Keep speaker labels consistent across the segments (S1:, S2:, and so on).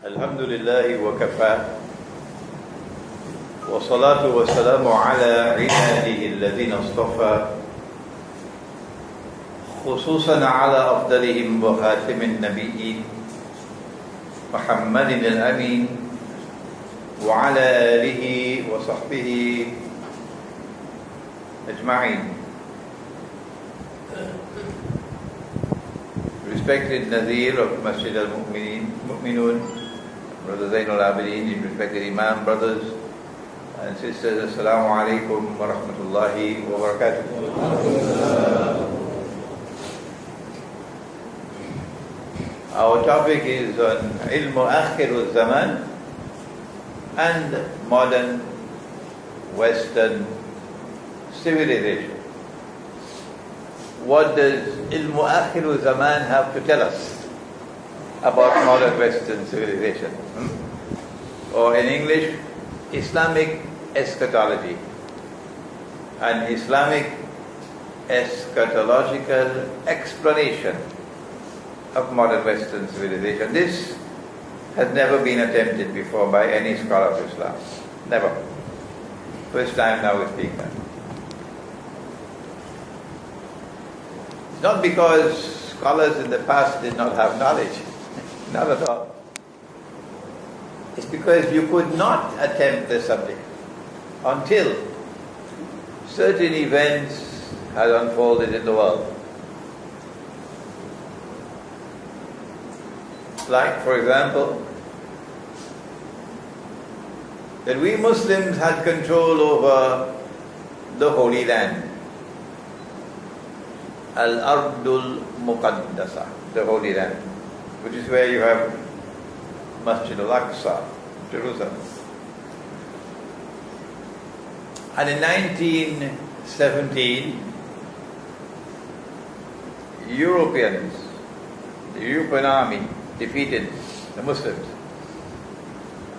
S1: الحمد لله وكفى والصلاة والسلام على عباده الذين اصطفى خصوصا على أفضلهم وخاتم النبيين محمد الأمين وعلى آله وصحبه أجمعين. Respected Nazir of Masjid al-Mu'minun, Brother Zainul Abidin, respected Imam, brothers and sisters, Assalamu alaikum wa rahmatullahi wa barakatuh. Our topic is on Ilmu Akhir al-Zaman and modern Western civilization. What does Ilmu Akhir al-Zaman have to tell us about modern Western civilization? Or in English, Islamic Eschatology, an Islamic Eschatological explanation of modern Western civilization. This has never been attempted before by any scholar of Islam. Never. First time now we speak that. It's not because scholars in the past did not have knowledge. Not at all. It's because you could not attempt the subject until certain events had unfolded in the world. Like, for example, that we Muslims had control over the Holy Land, Al-Ardul Muqaddasa, the Holy Land, which is where you have Masjid al-Aqsa, Jerusalem. And in 1917, Europeans, the European army, defeated the Muslims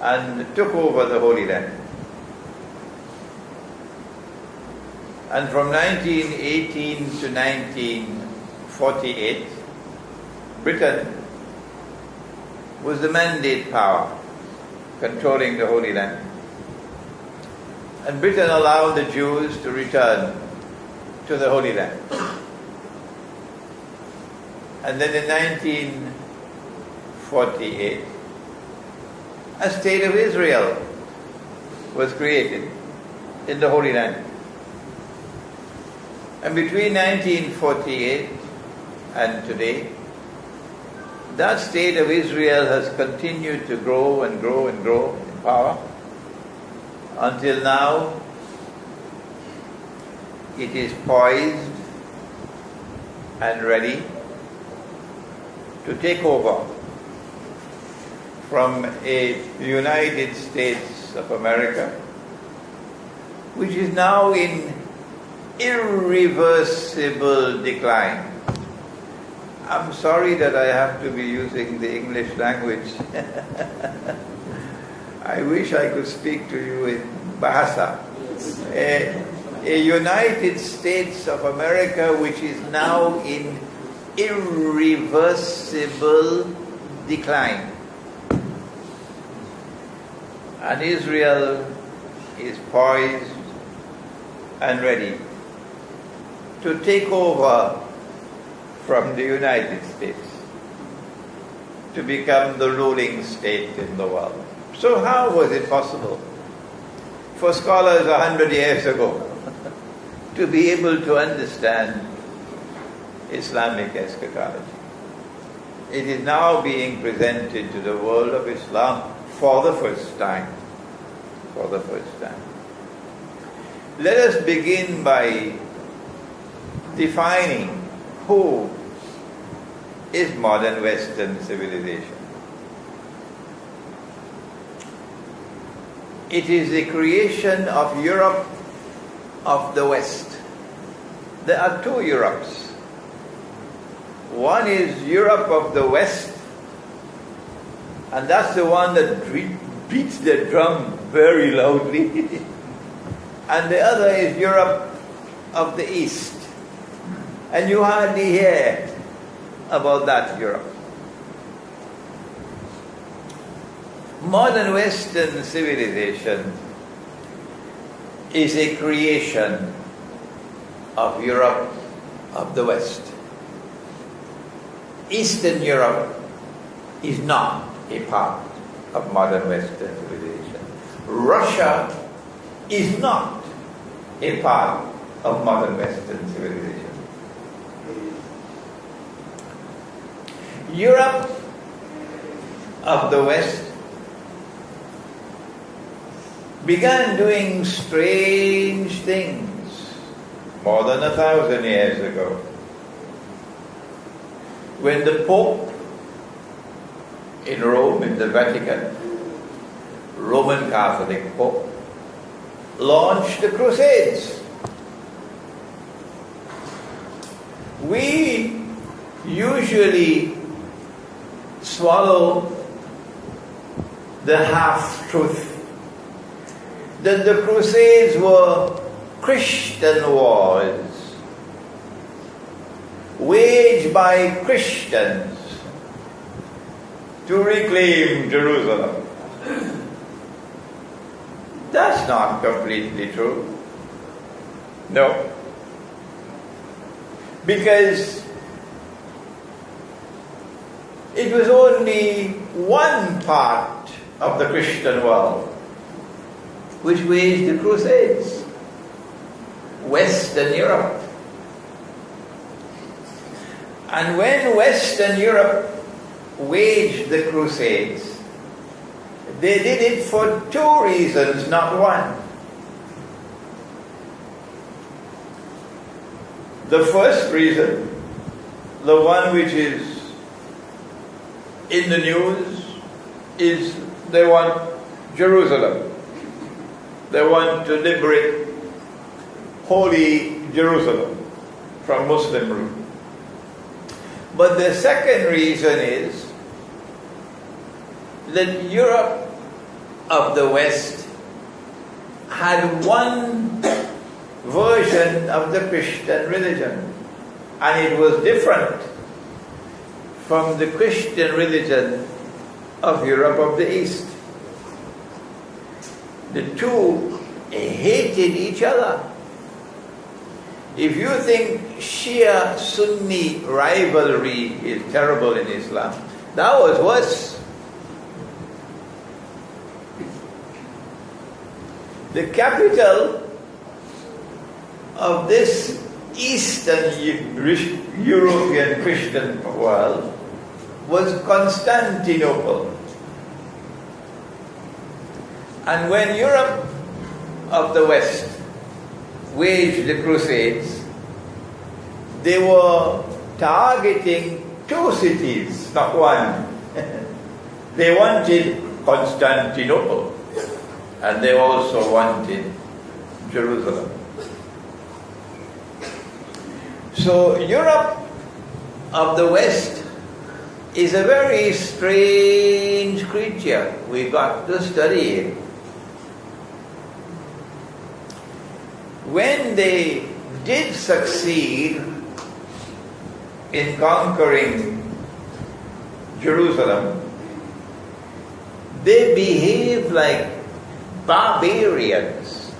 S1: and took over the Holy Land. And from 1918 to 1948, Britain was the mandate power controlling the Holy Land. And Britain allowed the Jews to return to the Holy Land. And then in 1948, a state of Israel was created in the Holy Land. And between 1948 and today, that state of Israel has continued to grow and grow and grow in power until now it is poised and ready to take over from a United States of America, which is now in irreversible decline. I'm sorry that I have to be using the English language. I wish I could speak to you in Bahasa. A United States of America which is now in irreversible decline. And Israel is poised and ready to take over from the United States to become the ruling state in the world. So how was it possible for scholars 100 years ago to be able to understand Islamic eschatology? It is now being presented to the world of Islam for the first time. For the first time. Let us begin by defining who is modern Western civilization. It is the creation of Europe of the West. There are two Europes. One is Europe of the West, and that's the one that beats the drum very loudly. And the other is Europe of the East. And you hardly hear about that Europe. Modern Western civilization is a creation of Europe of the West. Eastern Europe is not a part of modern Western civilization. Russia is not a part of modern Western civilization. Europe of the West began doing strange things more than 1,000 years ago, when the Pope in Rome, in the Vatican, Roman Catholic Pope, launched the Crusades. We usually swallow the half-truth that the Crusades were Christian wars waged by Christians to reclaim Jerusalem. That's not completely true. No. Because it was only one part of the Christian world which waged the Crusades: Western Europe. And when Western Europe waged the Crusades, they did it for two reasons, not one. The first reason, the one which is in the news, is they want Jerusalem. They want to liberate holy Jerusalem from Muslim rule. But the second reason is that Europe of the West had one version of the Christian religion, and it was different from the Christian religion of Europe of the East. The two hated each other. If you think Shia-Sunni rivalry is terrible in Islam, that was worse. The capital of this Eastern European Christian world was Constantinople. And when Europe of the West waged the Crusades, they were targeting two cities, not one. They wanted Constantinople, and they also wanted Jerusalem. So Europe of the West is a very strange creature. We got to study it. When they did succeed in conquering Jerusalem, they behaved like barbarians.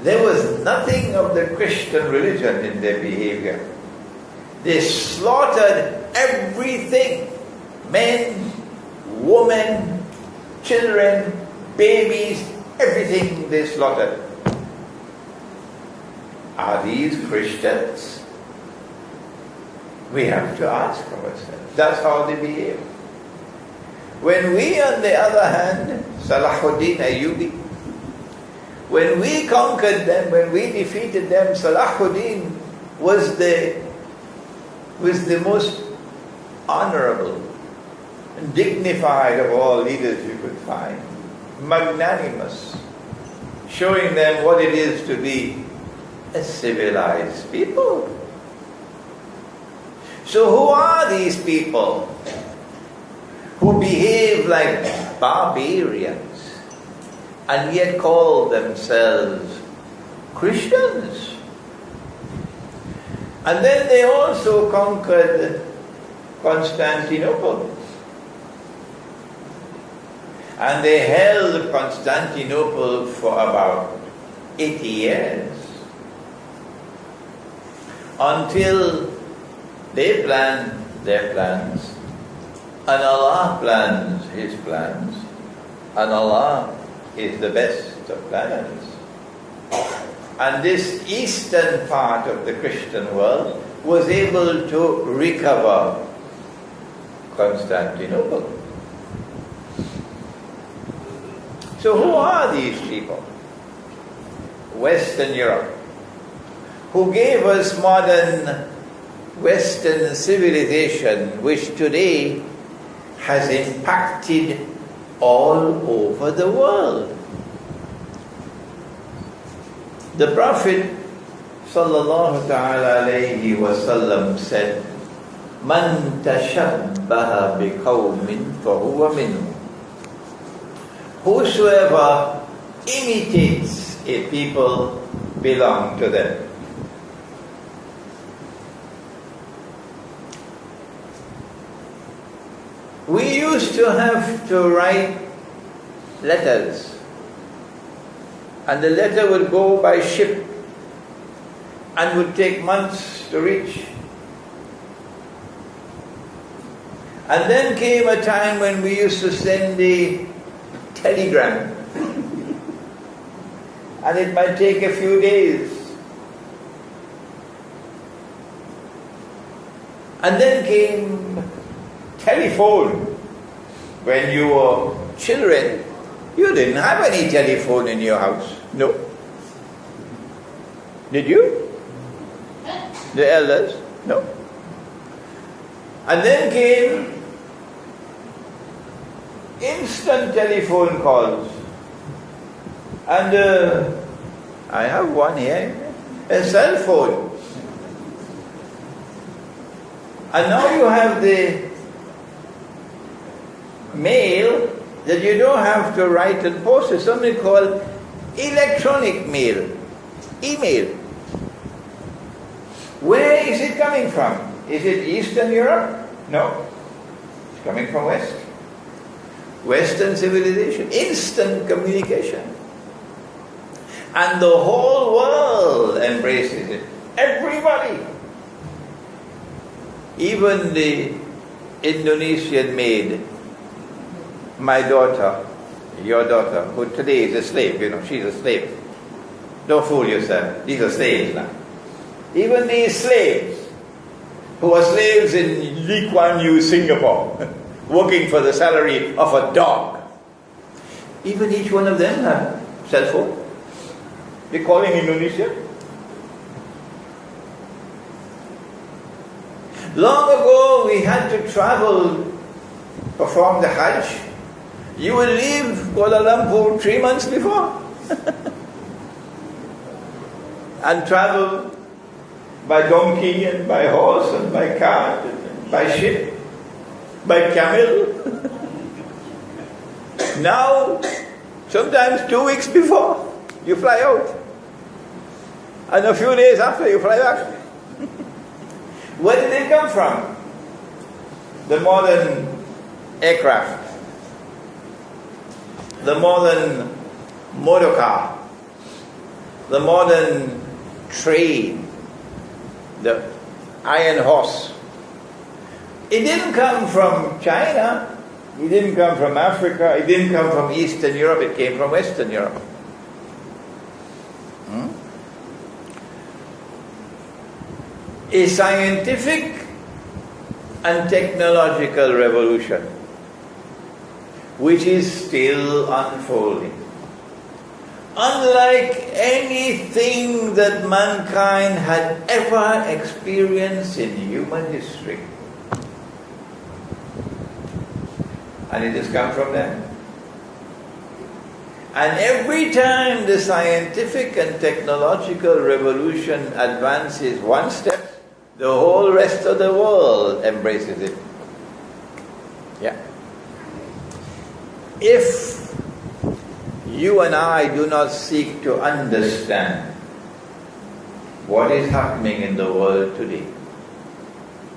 S1: There was nothing of the Christian religion in their behavior. They slaughtered everything: men, women, children, babies, everything they slaughtered. Are these Christians? We have to ask ourselves. That's how they behave. When we, on the other hand, Salahuddin Ayyubi, when we conquered them, when we defeated them, Salahuddin was the most honorable and dignified of all leaders you could find. Magnanimous, showing them what it is to be a civilized people. So who are these people who behave like barbarians and yet call themselves Christians? And then they also conquered Constantinople. And they held Constantinople for about 80 years until they planned their plans and Allah plans His plans, and Allah is the best of planners. And this eastern part of the Christian world was able to recover Constantinople. So who are these people? Western Europe, who gave us modern Western civilization, which today has impacted all over the world. The Prophet sallallahu ta'ala alayhi wa sallam said, "Man tashabbaha biqawmin fahuwa minhum." Whosoever imitates a people belong to them. We used to have to write letters, and the letter would go by ship and would take months to reach. And then came a time when we used to send the telegram, and it might take a few days. And then came telephone. When you were children, you didn't have any telephone in your house. No. Did you? The elders? No. And then came instant telephone calls. And I have one here, a cell phone. And now you have the mail that you don't have to write and post. It's something called electronic mail, email. Where is it coming from? Is it Eastern Europe? No. It's coming from West. Western civilization, instant communication. And the whole world embraces it. Everybody. Even the Indonesian maid, my daughter, your daughter, who today is a slave, she's a slave. Don't fool yourself. These are slaves now. Even these slaves, who are slaves in Lee Kuan Yew, Singapore, working for the salary of a dog, even each one of them have cell phone. They call in Indonesia. Long ago, we had to travel, perform the Hajj. You would leave Kuala Lumpur 3 months before and travel by donkey and by horse and by cart and by ship, by camel. Now, sometimes 2 weeks before, you fly out. And a few days after, you fly back. Where did they come from? The modern aircraft, the modern motor car, the modern train, the iron horse. It didn't come from China, it didn't come from Africa, it didn't come from Eastern Europe, it came from Western Europe. A scientific and technological revolution which is still unfolding. Unlike anything that mankind had ever experienced in human history. And it has come from them. And every time the scientific and technological revolution advances one step, the whole rest of the world embraces it. Yeah. If you and I do not seek to understand what is happening in the world today,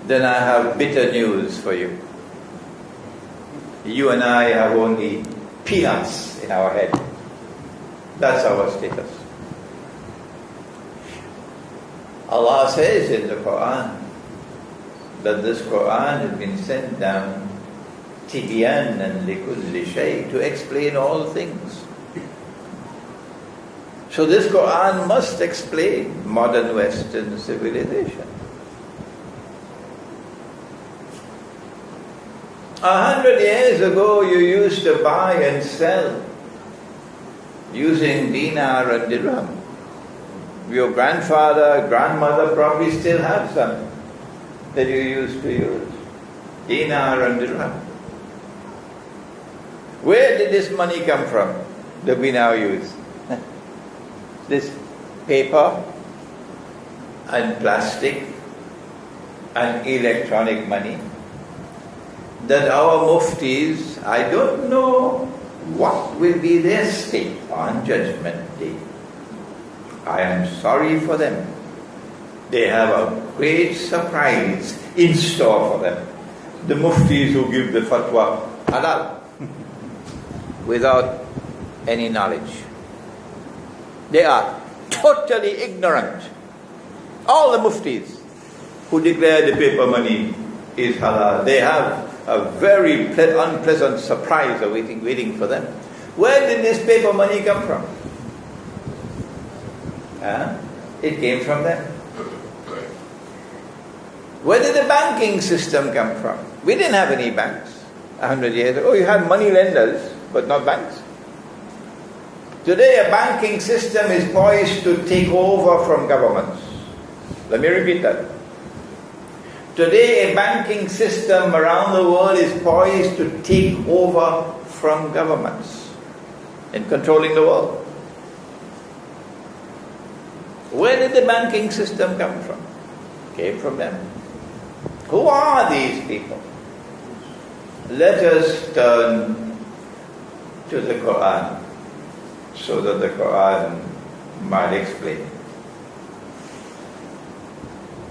S1: then I have bitter news for you. You and I have only peanuts in our head. That's our status. Allah says in the Quran that this Quran has been sent down tibyanan likulli shay, to explain all things. So this Quran must explain modern Western civilization. 100 years ago you used to buy and sell using dinar and dirham. Your grandfather, grandmother probably still have some that you used to use. Dinar and dirham. Where did this money come from that we now use? This paper and plastic and electronic money that our muftis, I don't know what will be their state on Judgment Day. I am sorry for them. They have a great surprise in store for them. The muftis who give the fatwa halal without any knowledge. They are totally ignorant. All the muftis who declare the paper money is halal, they have a very unpleasant surprise waiting for them. Where did this paper money come from? It came from them. Where did the banking system come from? We didn't have any banks 100 years ago. You had money lenders, but not banks. Today a banking system is poised to take over from governments. Let me repeat that. Today a banking system around the world is poised to take over from governments in controlling the world. Where did the banking system come from? Came from them. Who are these people? Let us turn to the Quran so that the Quran might explain.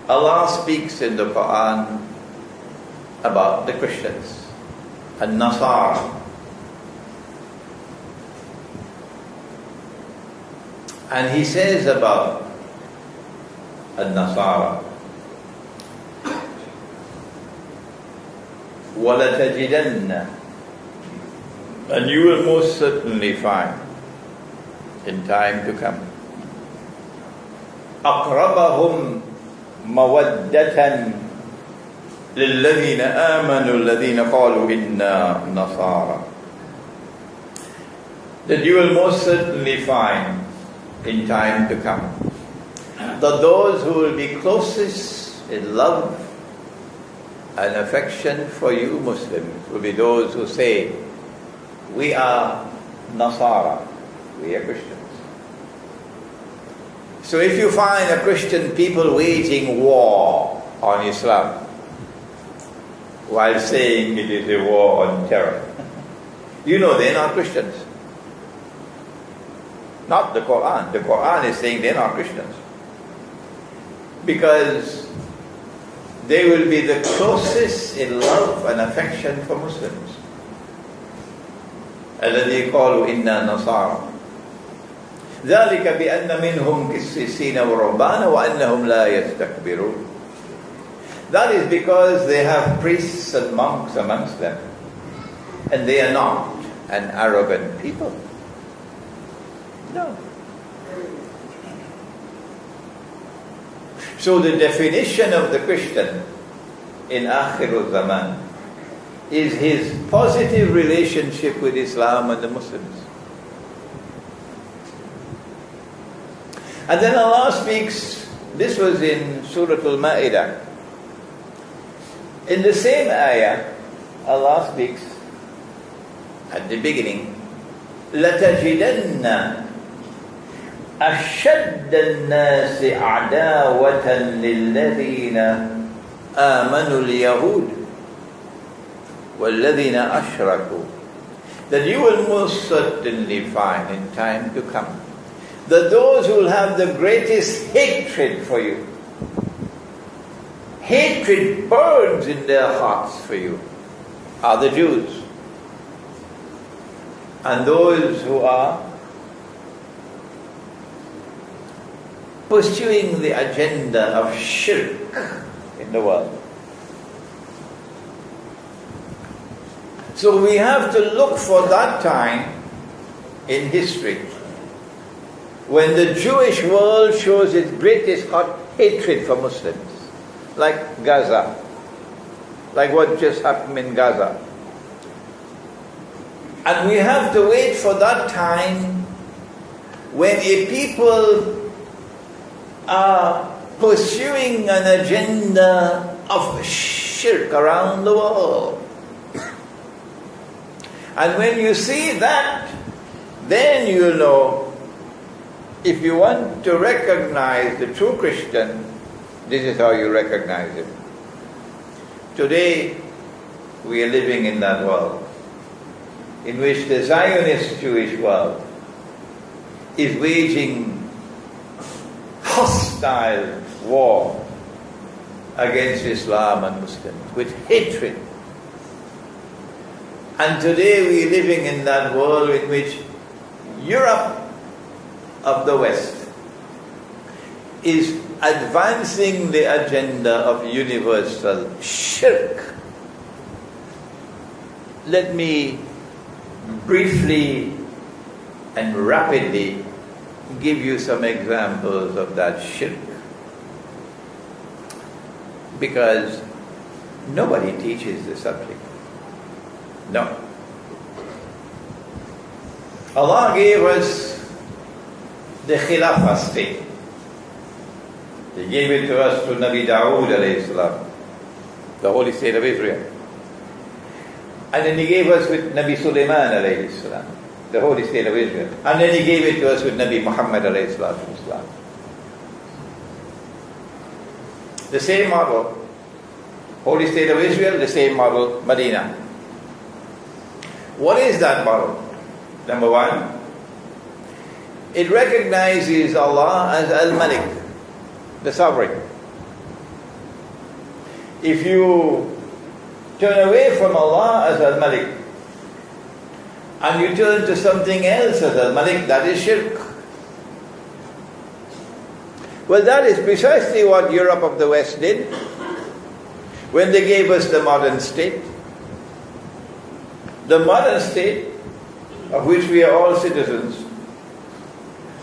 S1: Allah speaks in the Quran about the Christians and Nasara. And He says about Nasara, وَلَتَجِدَنَّ, and you will most certainly find in time to come, أَقْرَبَهُمْ مَوَدَّةً لِلَّذِينَ آمَنُوا الَّذِينَ قَالُوا إِنَّا نَصَارَى, that you will most certainly find in time to come that those who will be closest in love and affection for you Muslims will be those who say, we are Nasara, we are Christians. So if you find a Christian people waging war on Islam while saying it is a war on terror, you know they're not Christians. Not the Quran. The Quran is saying they're not Christians. Because they will be the closest in love and affection for Muslims. الذي قالوا إنا نصارى ذلك بأن منهم قسيسين ورهبانا وأنهم لا يستكبرون. That is because they have priests and monks amongst them, and they are not an arrogant people. No. So the definition of the Christian in Akhirul Zaman is his positive relationship with Islam and the Muslims. And then Allah speaks, this was in Surah Al-Ma'idah. In the same ayah, Allah speaks at the beginning, لَتَجِدَنَّ أشد الناس عداوة للذين آمنوا اليهود والذين أشركوا, that you will most certainly find in time to come that those who will have the greatest hatred for you, hatred burns in their hearts for you, are the Jews and those who are pursuing the agenda of shirk in the world. So we have to look for that time in history when the Jewish world shows its greatest hot hatred for Muslims, like Gaza, like what just happened in Gaza. And we have to wait for that time when a people are pursuing an agenda of shirk around the world. And when you see that, then you know, if you want to recognize the true Christian, this is how you recognize him. Today, we are living in that world, in which the Zionist Jewish world is waging hostile war against Islam and Muslims with hatred. And today we are living in that world in which Europe of the West is advancing the agenda of universal shirk. Let me briefly and rapidly give you some examples of that shirk, because nobody teaches the subject. No. Allah gave us the Khilafah state. He gave it to us through Nabi Dawood alayhi salam, the holy state of Israel. And then He gave us with Nabi Sulaiman alayhi salam, the holy state of Israel. And then He gave it to us with Nabi Muhammad alayhi salam. The same model, holy state of Israel, the same model, Medina. What is that model? Number one, it recognizes Allah as Al-Malik, the sovereign. If you turn away from Allah as Al-Malik and you turn to something else as Al-Malik, that is shirk. Well, that is precisely what Europe of the West did when they gave us the modern state. The modern state, of which we are all citizens,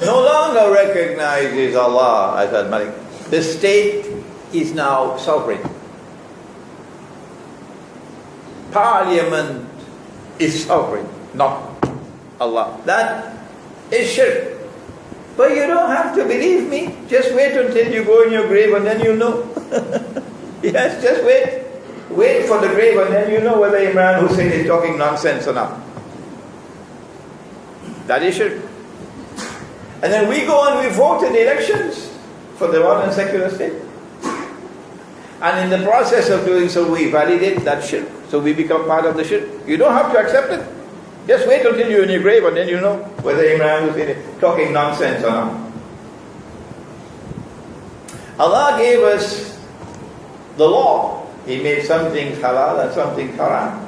S1: no longer recognizes Allah as Al-Malik. The state is now sovereign. Parliament is sovereign, not Allah. That is shirk. But you don't have to believe me. Just wait until you go in your grave and then you'll know. Yes, just wait. Wait for the grave and then you know whether Imran Hosein is talking nonsense or not. That is shirk. And then we go and we vote in the elections for the modern secular state. And in the process of doing so, we validate that shirk. So we become part of the shirk. You don't have to accept it. Just wait until you're in your grave and then you know whether Imran Hosein is talking nonsense or not. Allah gave us the law. He made some things halal and some things haram.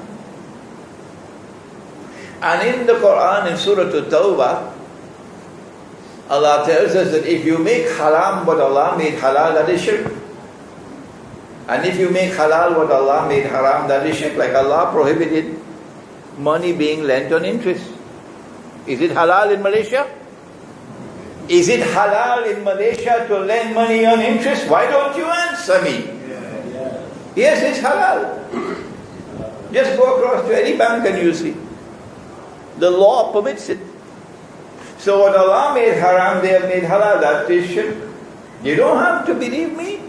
S1: And in the Quran, in Surah At-Tawbah, Allah tells us that if you make haram what Allah made halal, that is shirk. And if you make halal what Allah made haram, that is shirk. Like Allah prohibited money being lent on interest. Is it halal in Malaysia? Is it halal in Malaysia to lend money on interest? Why don't you answer me? Yes, it's halal. Just go across to any bank and you see. The law permits it. So what Allah made haram, they have made halal. That is shirk. You don't have to believe me.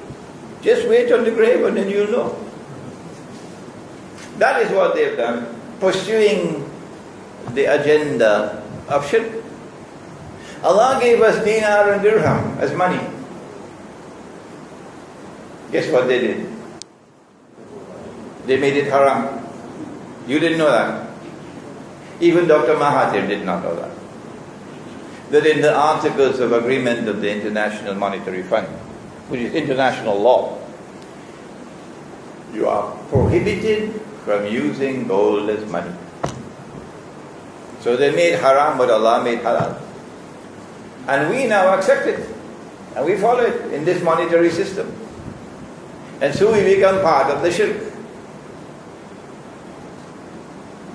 S1: Just wait on the grave and then you'll know. That is what they've done, pursuing the agenda of shirk. Allah gave us dinar and dirham as money. Guess what they did? They made it haram. You didn't know that. Even Dr. Mahathir did not know that. That in the Articles of Agreement of the International Monetary Fund, which is international law, you are prohibited from using gold as money. So they made haram what Allah made halal. And we now accept it. And we follow it in this monetary system. And so we become part of the shirk.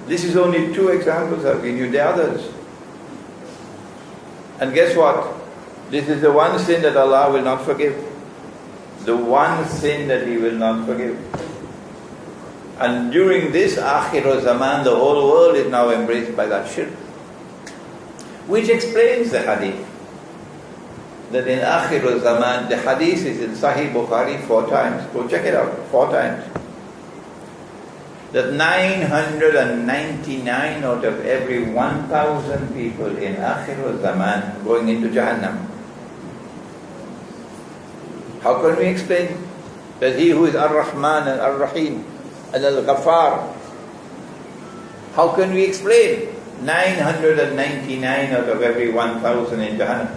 S1: This is only 2 examples I've given you, there are others. And guess what? This is the one sin that Allah will not forgive. The one sin that He will not forgive. And during this Akhir Zaman, the whole world is now embraced by that shirk. Which explains the hadith. That in Akhir Zaman, the hadith is in Sahih Bukhari 4 times. Go check it out, 4 times. That 999 out of every 1,000 people in Akhir Zaman going into Jahannam. How can we explain that He who is Ar-Rahman and Ar-Rahim and Al-Ghaffar, how can we explain 999 out of every 1,000 in Jahannam?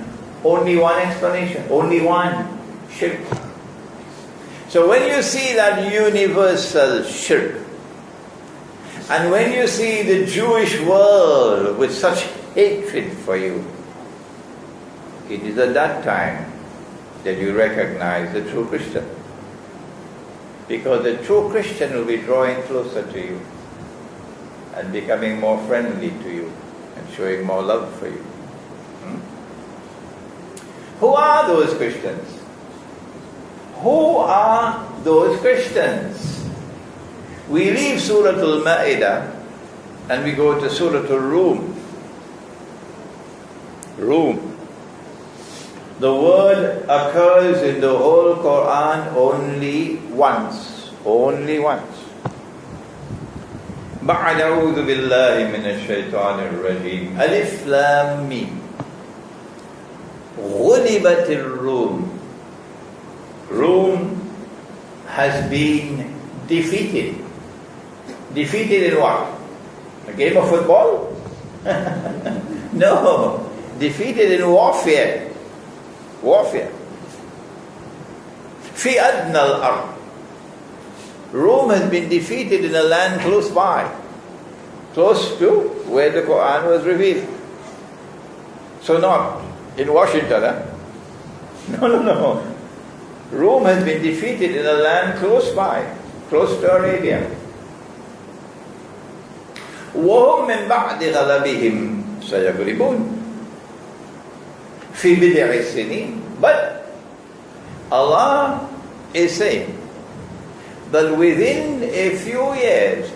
S1: Only one explanation, only one: shirk. So when you see that universal shirk, and when you see the Jewish world with such hatred for you, it is at that time that you recognize the true Christian. Because the true Christian will be drawing closer to you and becoming more friendly to you and showing more love for you. Who are those Christians? Who are those Christians? We leave Surah Al-Ma'idah and we go to Surah Al-Rum. Rum. The word occurs in the whole Quran only once. Only once. بعد أعوذ بالله من الشيطان الرجيم ألف لام ميم غلبت الروم. Rome has been defeated. Defeated in what? A game of football? No. Defeated in warfare. Warfare. في أدنى الأرض. Rome has been defeated in a land close by. Close to where the Quran was revealed. So not in Washington, huh? No. Rome has been defeated in a land close by, close to Arabia. وهم من بعد غلبهم سيغلبون في بضع السنين. But Allah is saying that within a few years,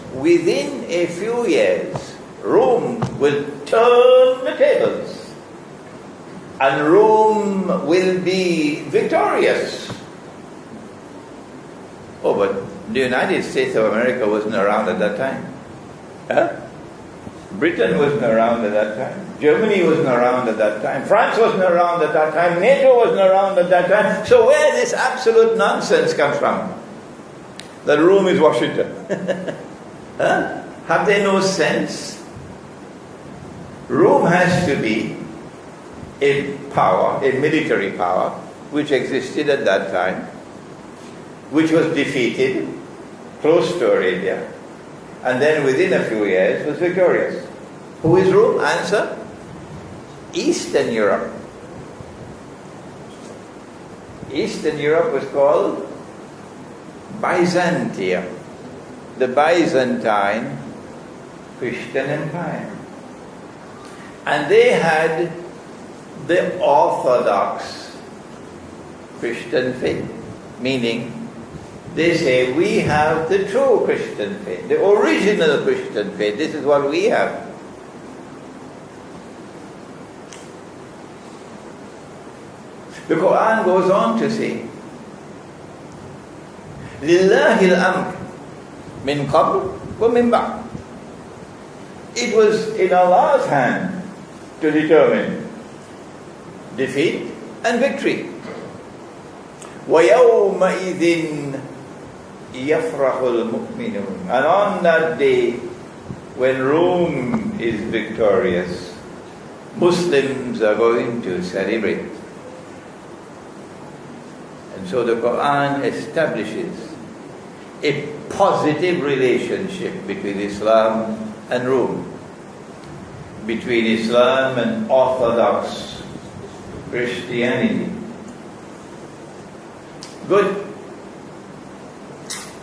S1: Rome will turn the tables and Rome will be victorious. Oh, but the United States of America wasn't around at that time. Huh? Britain wasn't around at that time. Germany wasn't around at that time. France wasn't around at that time. NATO wasn't around at that time. So where this absolute nonsense comes from? That Rome is Washington. Huh? Have they no sense? Rome has to be a power, a military power, which existed at that time, which was defeated close to Arabia, and then within a few years was victorious. Who is Rome? Answer: Eastern Europe. Eastern Europe was called Byzantium, the Byzantine Christian Empire. And they had the Orthodox Christian faith, meaning they say we have the true Christian faith, the original Christian faith. This is what we have. The Quran goes on to say, لِلَّهِ الْأَمْرِ مِنْ قَبْلُ وَمِنْ بَعْدُ. It was in Allah's hand to determine defeat and victory. وَيَوْمَئِذٍ يَفْرَحُ الْمُؤْمِنُونَ. And on that day, when Rome is victorious, Muslims are going to celebrate. And so the Quran establishes a positive relationship between Islam and Rome. between Islam and Orthodox Christianity. Good.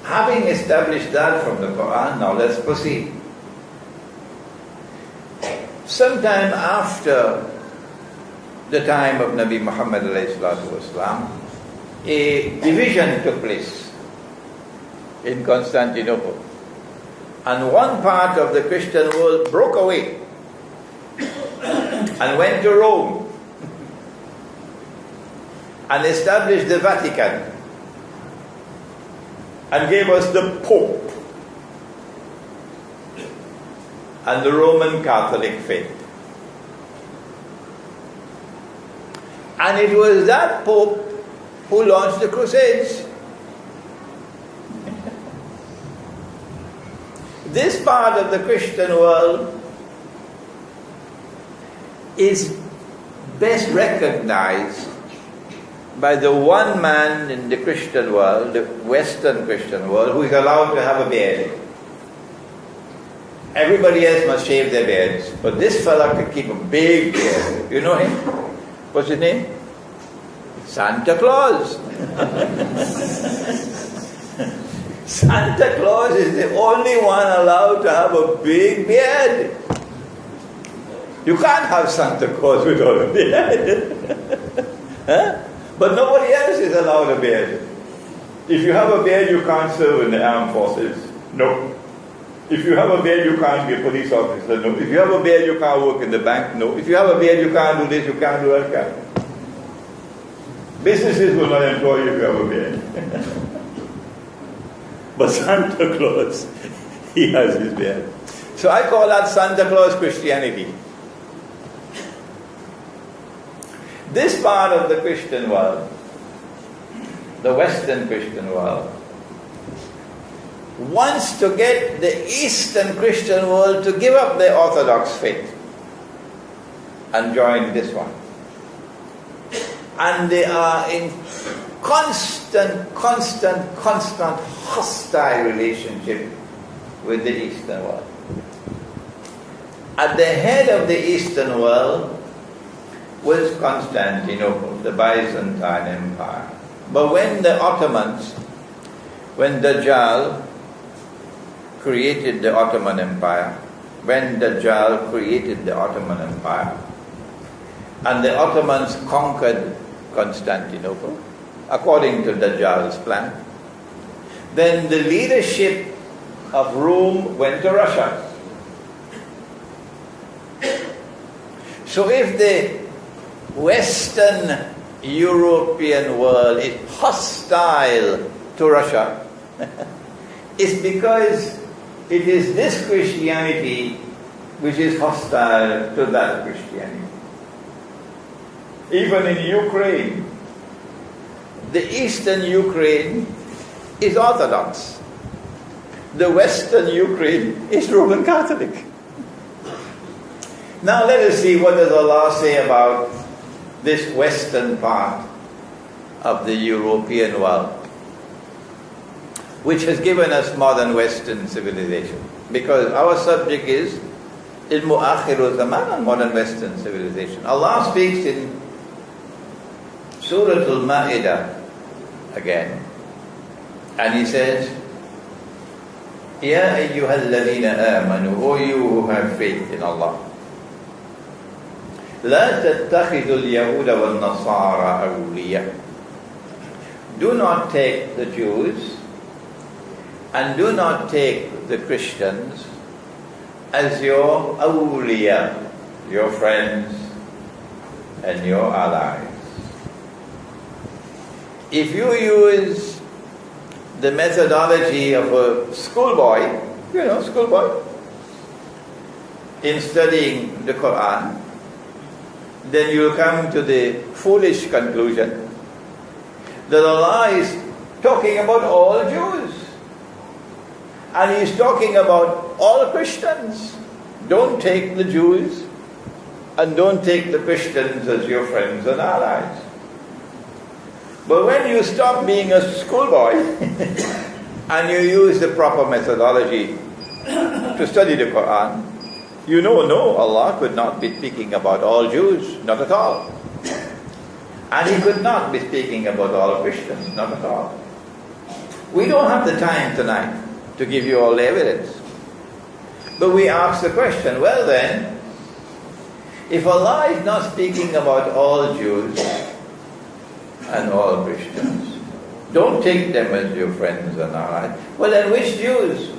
S1: Having established that from the Quran, now let's proceed. Sometime after the time of Nabi Muhammad ﷺ, a division took place in Constantinople. And one part of the Christian world broke away and went to Rome and established the Vatican and gave us the Pope and the Roman Catholic faith. And it was that Pope who launched the Crusades. This part of the Christian world is best recognized by the one man in the Christian world, the Western Christian world, who is allowed to have a beard. Everybody else must shave their beards, but this fella could keep a big beard. You know him? What's his name? Santa Claus. Santa Claus is the only one allowed to have a big beard. You can't have Santa Claus without a beard. Huh? But nobody else is allowed a beard. If you have a beard, you can't serve in the armed forces. No. If you have a beard, you can't be a police officer. No. If you have a beard, you can't work in the bank. No. If you have a beard, you can't do this, you can't do that. Businesses will not employ you if you have a beard. But Santa Claus, he has his beard. So I call that Santa Claus Christianity. This part of the Christian world, the Western Christian world, wants to get the Eastern Christian world to give up their Orthodox faith and join this one. And they are in constant hostile relationship with the Eastern world. At the head of the Eastern world was Constantinople, the Byzantine Empire. But when the Ottomans, when Dajjal created the Ottoman Empire, and the Ottomans conquered Constantinople, according to Dajjal's plan, then the leadership of Rome went to Russia. So if the Western European world is hostile to Russia, it's because it is this Christianity which is hostile to that Christianity. Even in Ukraine, the Eastern Ukraine is Orthodox. The Western Ukraine is Roman Catholic. Now let us see what does Allah say about this Western part of the European world, which has given us modern Western civilization. Because our subject is Ilmu Akhiru Zaman, modern Western civilization. Allah speaks in Surah Al-Ma'idah again, and He says, Ya ayyuhalladhina amanu, O you who have faith in Allah, La tattakhidul yahuda wal nasara awliya. Do not take the Jews and do not take the Christians as your awliya, your friends and your allies. If you use the methodology of a schoolboy, in studying the Quran, then you'll come to the foolish conclusion that Allah is talking about all Jews. And He's talking about all Christians. Don't take the Jews and don't take the Christians as your friends and allies. But when you stop being a schoolboy and you use the proper methodology to study the Quran, You know, no, Allah could not be speaking about all Jews, not at all. And He could not be speaking about all Christians, not at all. We don't have the time tonight to give you all the evidence. But we ask the question, well then, if Allah is not speaking about all Jews and all Christians, don't take them as your friends and allies. Well then, which Jews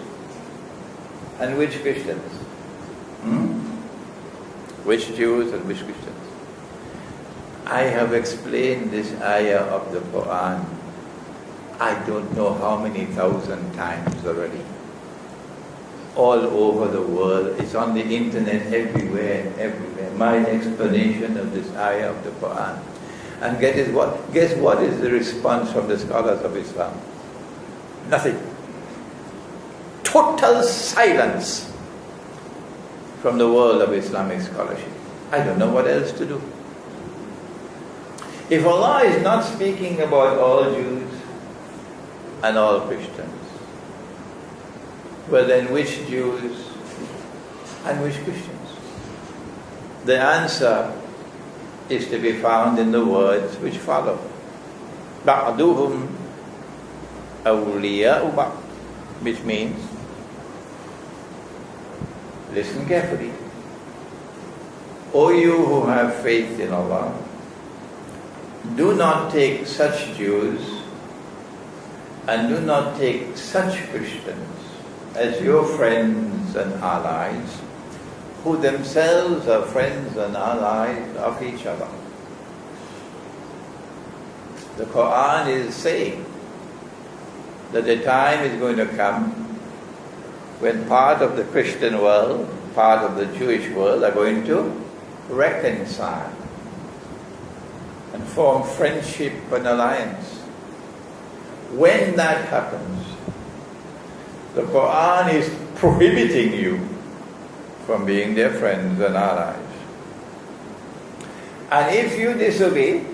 S1: and which Christians? Which Jews and which Christians? I have explained this ayah of the Quran, I don't know how many thousand times already. All over the world. It's on the internet everywhere. My explanation of this ayah of the Quran. And guess what is the response from the scholars of Islam? Nothing. Total silence from the world of Islamic scholarship. I don't know what else to do. If Allah is not speaking about all Jews and all Christians, well then which Jews and which Christians? The answer is to be found in the words which follow. بَعْضُهُمْ أَوْلِيَاءُ بَعْضٍ, which means, listen carefully, O you who have faith in Allah, do not take such Jews and do not take such Christians as your friends and allies, who themselves are friends and allies of each other. The Quran is saying that the time is going to come when part of the Christian world, part of the Jewish world are going to reconcile and form friendship and alliance. When that happens, the Quran is prohibiting you from being their friends and allies. And if you disobey,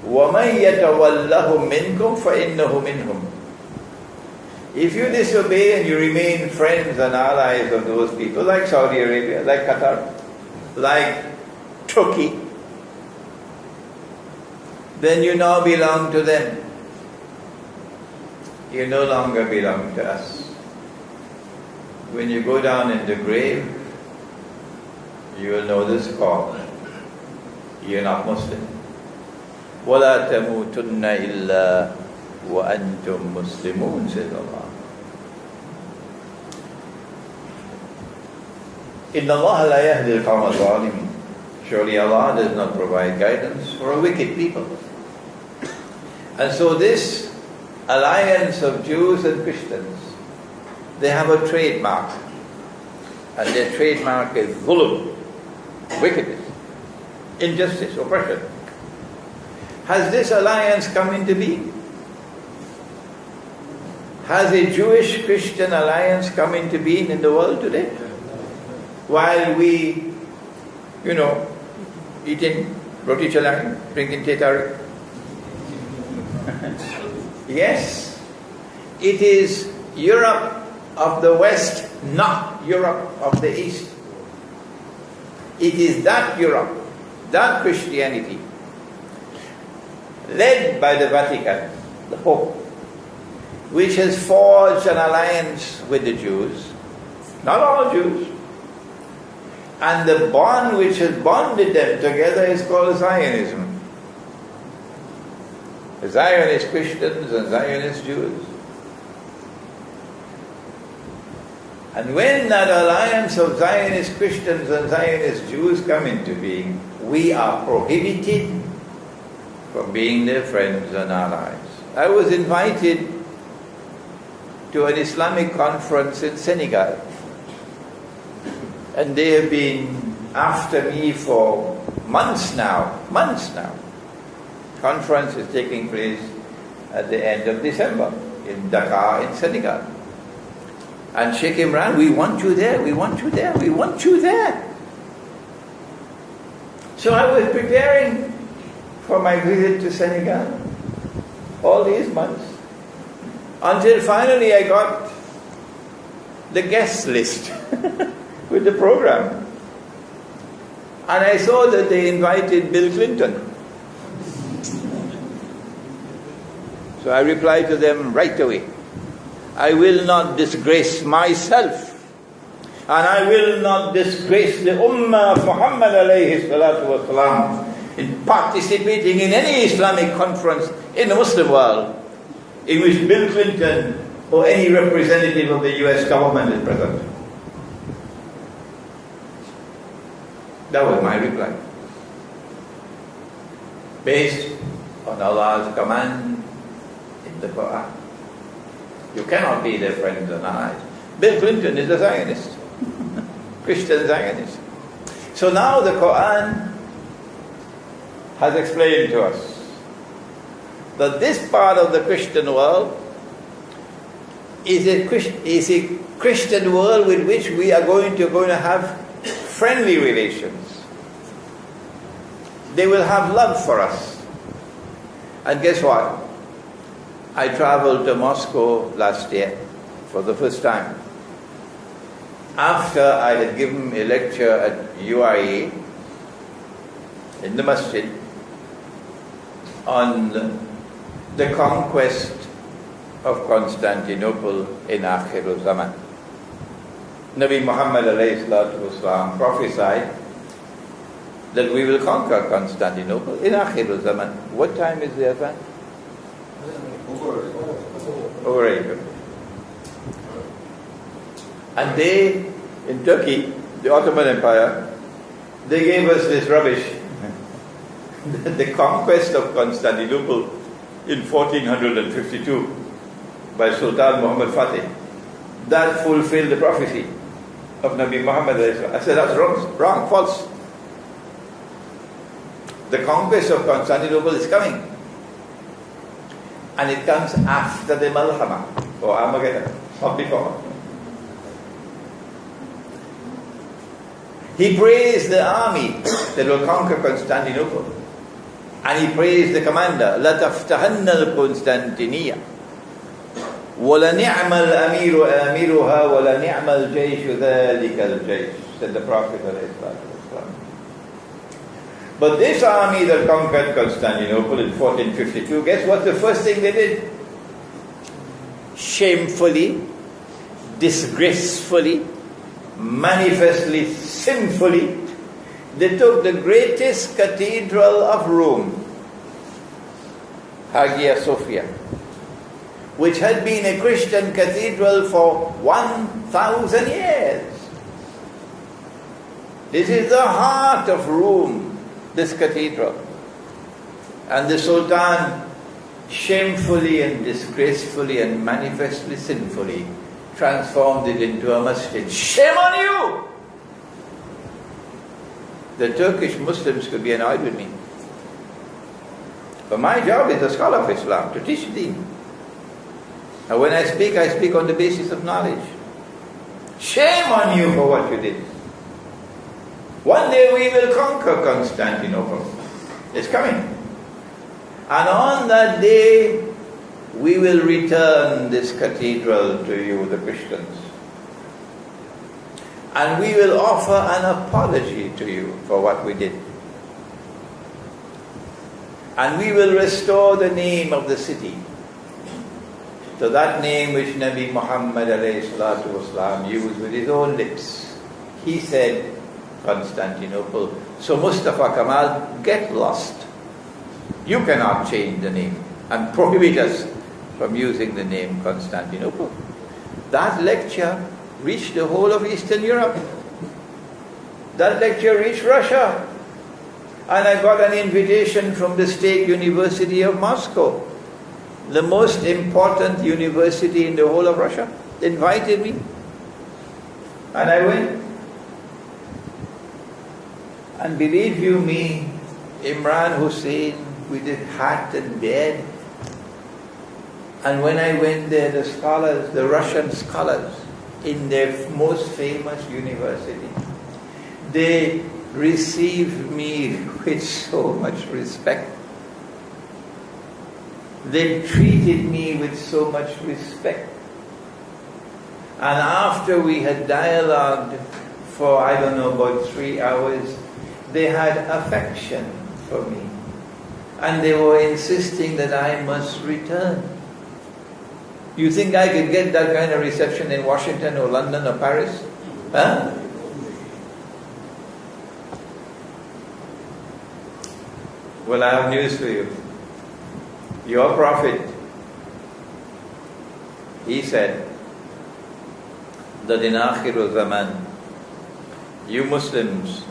S1: وَمَنْ يَتَوَلَّهُمْ مِنْكُمْ فَإِنَّهُ مِنْهُمْ. If you disobey and you remain friends and allies of those people, like Saudi Arabia, like Qatar, like Turkey, then you now belong to them. You no longer belong to us. When you go down in the grave, you will know the score. You're not Muslim. وَلَا تَمُوتُنَّ إِلَّا وَأَنْتُمْ مُسْلِمُونَ, says Allah. إِنَّ اللَّهَ لَا يَهْدِي الْقَوْمَ الظَّالِمِينَ. Surely Allah does not provide guidance for a wicked people. And so this alliance of Jews and Christians, they have a trademark. And their trademark is zulm, wickedness, injustice, oppression. Has this alliance come into being? Has a Jewish-Christian alliance come into being in the world today? While we, eating roti chalang, drinking teh tarik. Yes, it is Europe of the West, not Europe of the East. It is that Europe, that Christianity, led by the Vatican, the Pope, which has forged an alliance with the Jews, not all Jews, and the bond which has bonded them together is called Zionism. Zionist Christians and Zionist Jews. And when that alliance of Zionist Christians and Zionist Jews come into being, we are prohibited from being their friends and allies. I was invited to an Islamic conference in Senegal, and they have been after me for months now. Conference is taking place at the end of December in Dakar in Senegal. And Sheikh Imran, we want you there, we want you there, we want you there. So I was preparing for my visit to Senegal all these months, until finally I got the guest list. with the program. And I saw that they invited Bill Clinton. So I replied to them right away, I will not disgrace myself, and I will not disgrace the Ummah of Muhammad alayhi salatu wasalam in participating in any Islamic conference in the Muslim world in which Bill Clinton or any representative of the US government is present. That was my reply. Based on Allah's command in the Quran. You cannot be their friends and allies. Bill Clinton is a Zionist. Christian Zionist. So now the Quran has explained to us that this part of the Christian world is a Christian world with which we are going to have friendly relations. They will have love for us. And guess what? I traveled to Moscow last year for the first time. After I had given a lecture at UIA in the masjid on the conquest of Constantinople in Akhir Zaman. Nabi Muhammad alayhi salatu wasalam prophesied that we will conquer Constantinople in Akhir Zaman. What time is the advance? Over 8. And they, in Turkey, the Ottoman Empire, they gave us this rubbish. The conquest of Constantinople in 1452 by Sultan Muhammad Fatih, that fulfilled the prophecy of Nabi Muhammad. I said, that's wrong, false. The conquest of Constantinople is coming. And it comes after the Malhama, or Armageddon, not before. He praised the army that will conquer Constantinople. And he praised the commander, لَتَفْتَحَنَّ الْقُنْسْتَنْتِنِيَّةِ وَلَنِعْمَ الْأَمِيرُ آمِرُهَا وَلَنِعْمَ الْجَيْشُ ذَلِكَ الْجَيْشُ, said the Prophet ﷺ. But this army that conquered Constantinople in 1452, guess what the first thing they did? Shamefully, disgracefully, manifestly sinfully, they took the greatest cathedral of Rome, Hagia Sophia, which had been a Christian cathedral for 1,000 years. This is the heart of Rome, this cathedral. And the Sultan shamefully and disgracefully and manifestly sinfully transformed it into a masjid. Shame on you! The Turkish Muslims could be annoyed with me. But my job is a scholar of Islam, to teach deen. And when I speak on the basis of knowledge. Shame on you for what you did. One day we will conquer Constantinople. It's coming. And on that day, we will return this cathedral to you, the Christians. And we will offer an apology to you for what we did. And we will restore the name of the city to that name which Nabi Muhammad ﷺ used with his own lips. He said, Constantinople. So Mustafa Kamal, get lost. You cannot change the name and prohibit us from using the name Constantinople. That lecture reached the whole of Eastern Europe. That lecture reached Russia. And I got an invitation from the State University of Moscow, the most important university in the whole of Russia. They invited me. And I went. And believe you me, Imran Hosein with his hat and beard. And when I went there, the scholars, the Russian scholars, in their most famous university, they received me with so much respect. They treated me with so much respect. And after we had dialogued for, I don't know, about 3 hours. They had affection for me. And they were insisting that I must return. You think I could get that kind of reception in Washington or London or Paris? Huh? Well, I have news for you. Your prophet, he said that in Akhir Zaman, you Muslims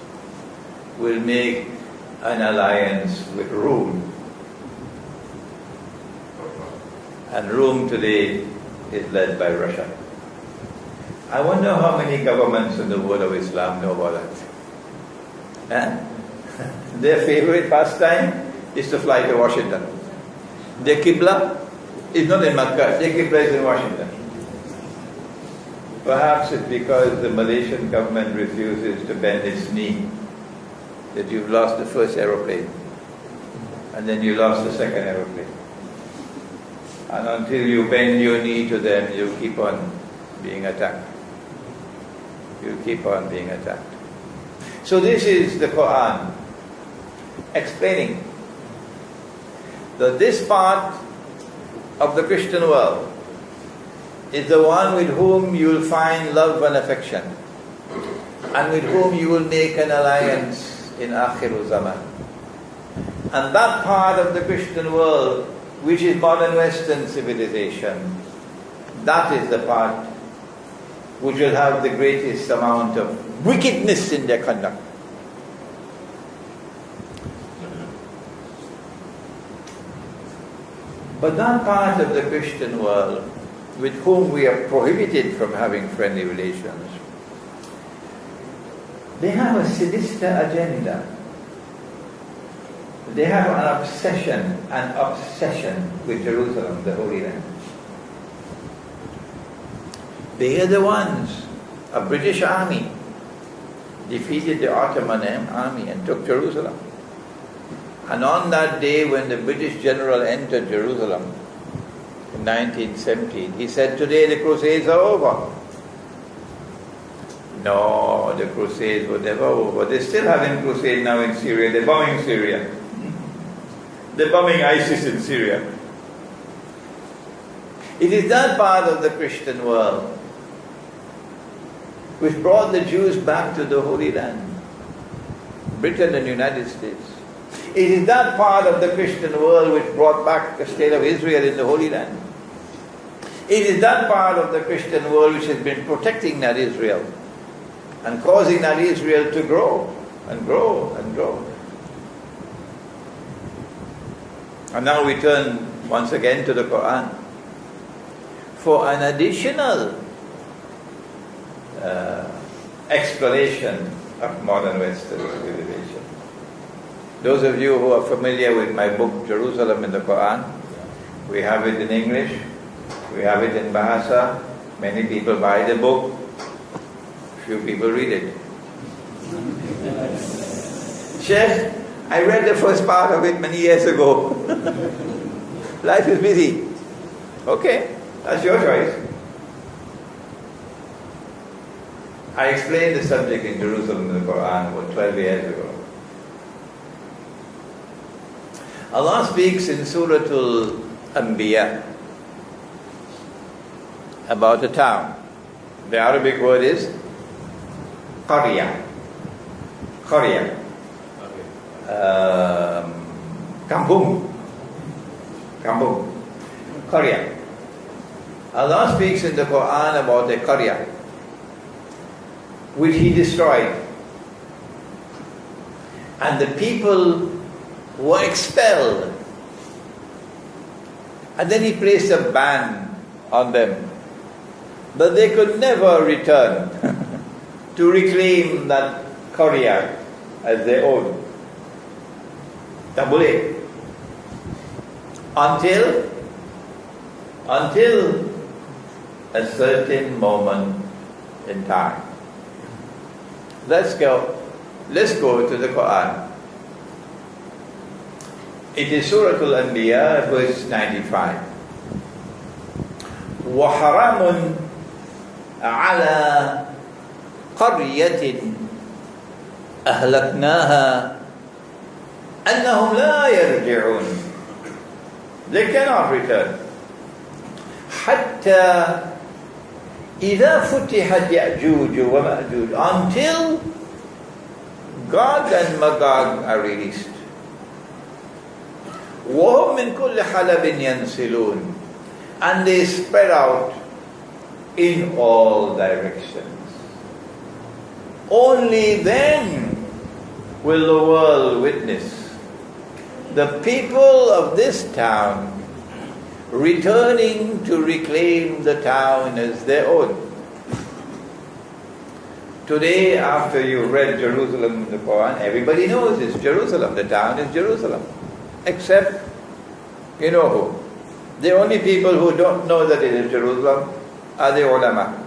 S1: will make an alliance with Rome. And Rome today is led by Russia. I wonder how many governments in the world of Islam know about that. Huh? Their favorite pastime is to fly to Washington. Their Qibla is not in Makkah, their Qibla is in Washington. Perhaps it's because the Malaysian government refuses to bend its knee that you've lost the first aeroplane, and then you lost the second aeroplane. And until you bend your knee to them, you keep on being attacked. You keep on being attacked. So this is the Quran explaining that this part of the Christian world is the one with whom you will find love and affection, and with whom you will make an alliance in Akhir Zaman. And that part of the Christian world, which is modern Western civilization, that is the part which will have the greatest amount of wickedness in their conduct. But that part of the Christian world with whom we are prohibited from having friendly relations, they have a sinister agenda. They have an obsession with Jerusalem, the Holy Land. They are the ones, a British army defeated the Ottoman army and took Jerusalem. And on that day when the British general entered Jerusalem in 1917, he said, "Today the Crusades are over." No, the Crusades were never over. They're still having crusade now in Syria. They're bombing Syria. They're bombing ISIS in Syria. It is that part of the Christian world which brought the Jews back to the Holy Land, Britain and the United States. It is that part of the Christian world which brought back the state of Israel in the Holy Land. It is that part of the Christian world which has been protecting that Israel and causing that Israel to grow and grow and grow. And now we turn once again to the Quran for an additional explanation of modern Western civilization. Those of you who are familiar with my book, Jerusalem in the Quran, we have it in English, we have it in Bahasa. Many people buy the book, few people read it. Sheikh, I read the first part of it many years ago. Life is busy. Okay, that's your choice. I explained the subject in Jerusalem in the Quran about 12 years ago. Allah speaks in Suratul Anbiya about a town. The Arabic word is Qarya. Qarya. Kampung. Kampung. Qarya. Allah speaks in the Quran about a Qarya which He destroyed. And the people were expelled. And then He placed a ban on them. But they could never return to reclaim that Qarya as their own. Tak boleh. Until a certain moment in time. Let's go to the Quran. It is Surah Al-Anbiya, verse 95. وَحَرَامٌ عَلَى قرية أهلكناها أنهم لا يرجعون. They cannot return. حتى إذا فتحت يأجوج ومأجوج, until Gog and Magog are released. وهم من كل حلب ينسلون, and they spread out in all directions. Only then will the world witness the people of this town returning to reclaim the town as their own. Today, after you read Jerusalem in the Quran, everybody knows it's Jerusalem. The town is Jerusalem. Except, you know who? The only people who don't know that it is Jerusalem are the ulama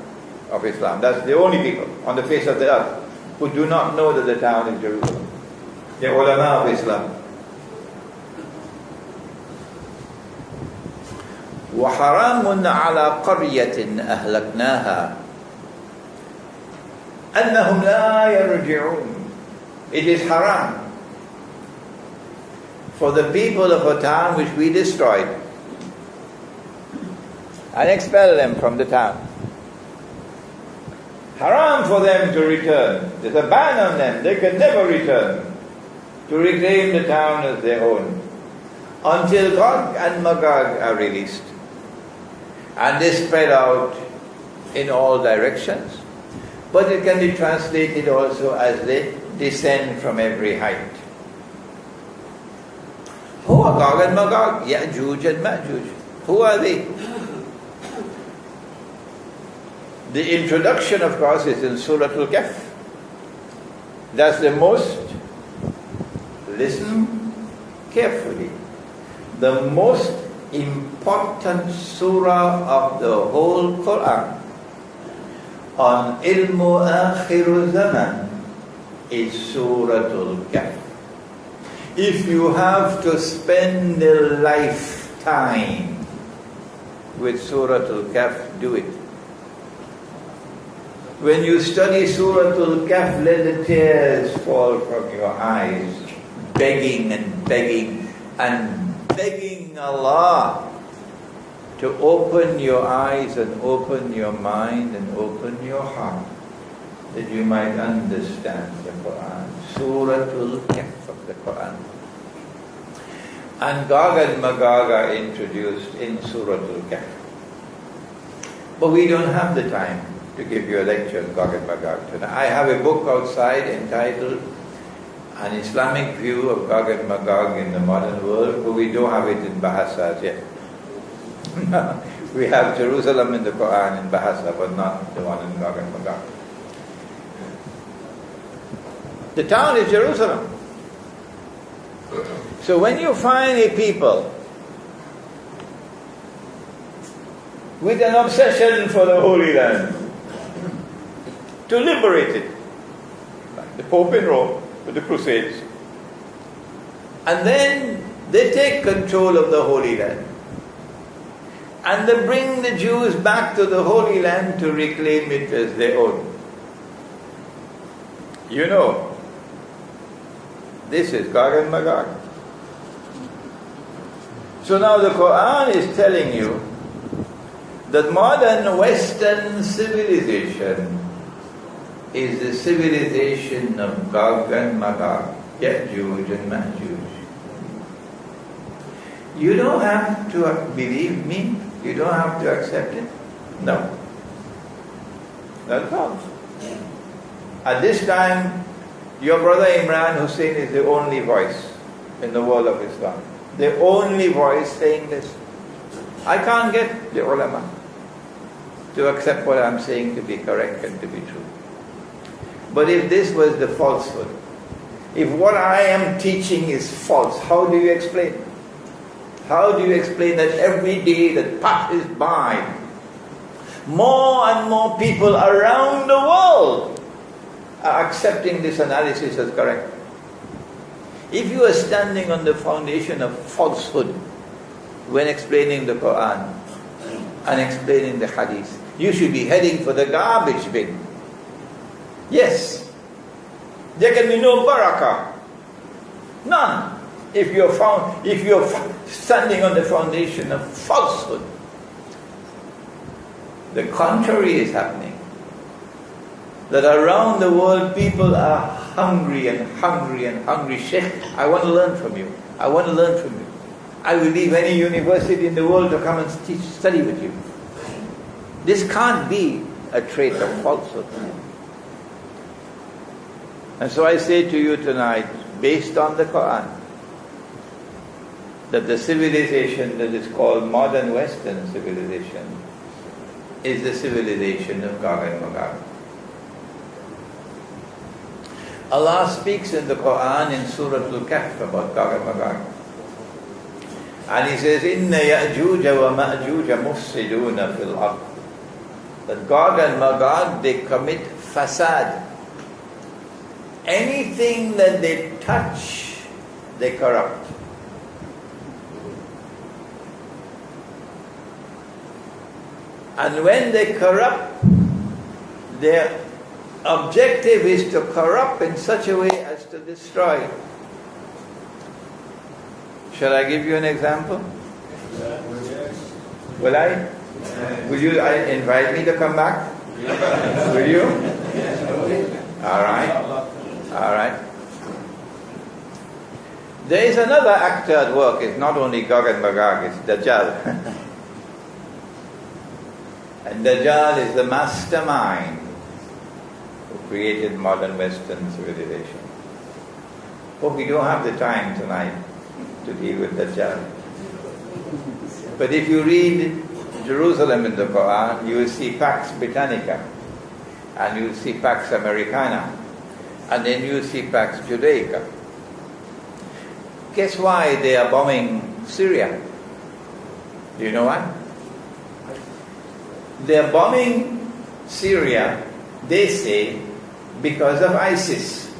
S1: of Islam. That's the only people on the face of the earth who do not know that the town is Jerusalem. The ulama of Islam. وَحَرَامٌ عَلَى قَرْيَةٍ أَهْلَكْنَاهَا أَنَّهُمْ لَا يَرْجِعُونَ. It is haram for the people of a town which we destroyed and expel them from the town. Haram for them to return. There's a ban on them. They can never return to reclaim the town as their own until Gog and Magog are released. And they spread out in all directions. But it can be translated also as they descend from every height. Who are Gog and Magog? Ya'juj and Ma'juj. Who are they? The introduction, of course, is in Surah Al-Kahf. That's the most, listen carefully, the most important surah of the whole Quran on ilmu akhir zaman is Surah Al-Kahf. If you have to spend a lifetime with Surah Al-Kahf, do it. When you study Surah Al-Kahf, let the tears fall from your eyes, begging and begging and begging Allah to open your eyes and open your mind and open your heart, that you might understand the Quran. Surah Al-Kahf of the Quran. And Gog and Magog are introduced in Surah Al-Kahf. But we don't have the time to give you a lecture on Gog and Magog tonight. I have a book outside entitled An Islamic View of Gog and Magog in the Modern World, but we don't have it in Bahasa yet. We have Jerusalem in the Quran in Bahasa, but not the one in Gog and Magog. The town is Jerusalem. So when you find a people with an obsession for the Holy Land, to liberate it, like the Pope in Rome with the Crusades, and then they take control of the Holy Land, and they bring the Jews back to the Holy Land to reclaim it as their own. You know, this is Gog and Magog. So now the Quran is telling you that modern Western civilization is the civilization of Gog and Magog, Ya'juj and Ma'juj. You don't have to believe me. You don't have to accept it. No. That's all. At this time, your brother Imran Hosein is the only voice in the world of Islam. The only voice saying this. I can't get the ulama to accept what I'm saying to be correct and to be true. But if this was the falsehood, if what I am teaching is false, how do you explain? How do you explain that every day that passes by, more and more people around the world are accepting this analysis as correct? If you are standing on the foundation of falsehood when explaining the Quran and explaining the Hadith, you should be heading for the garbage bin. Yes. There can be no barakah. None. If you're standing on the foundation of falsehood. The contrary is happening. That around the world people are hungry and hungry and hungry. Sheikh, I want to learn from you. I want to learn from you. I will leave any university in the world to come and study with you. This can't be a trait of falsehood. And so I say to you tonight, based on the Quran, that the civilization that is called modern Western civilization is the civilization of Gog and Magog. Allah speaks in the Quran in Surah Al-Kahf about Gog and Magog. And He says, Inna Ya'juj wa Ma'juj mufsiduna fil ard. That Gog and Magog, they commit fasad. Anything that they touch, they corrupt. And when they corrupt, their objective is to corrupt in such a way as to destroy. Shall I give you an example? Will I? Will you invite me to come back? Will you? All right. All right. There is another actor at work. It's not only Gog and Magog, it's Dajjal. And Dajjal is the mastermind who created modern Western civilization. But we don't have the time tonight to deal with Dajjal. But if you read Jerusalem in the Quran, you will see Pax Britannica, and you will see Pax Americana, and then you will see Pax Judaica. Guess why they are bombing Syria? Do you know why? They are bombing Syria, they say, because of ISIS.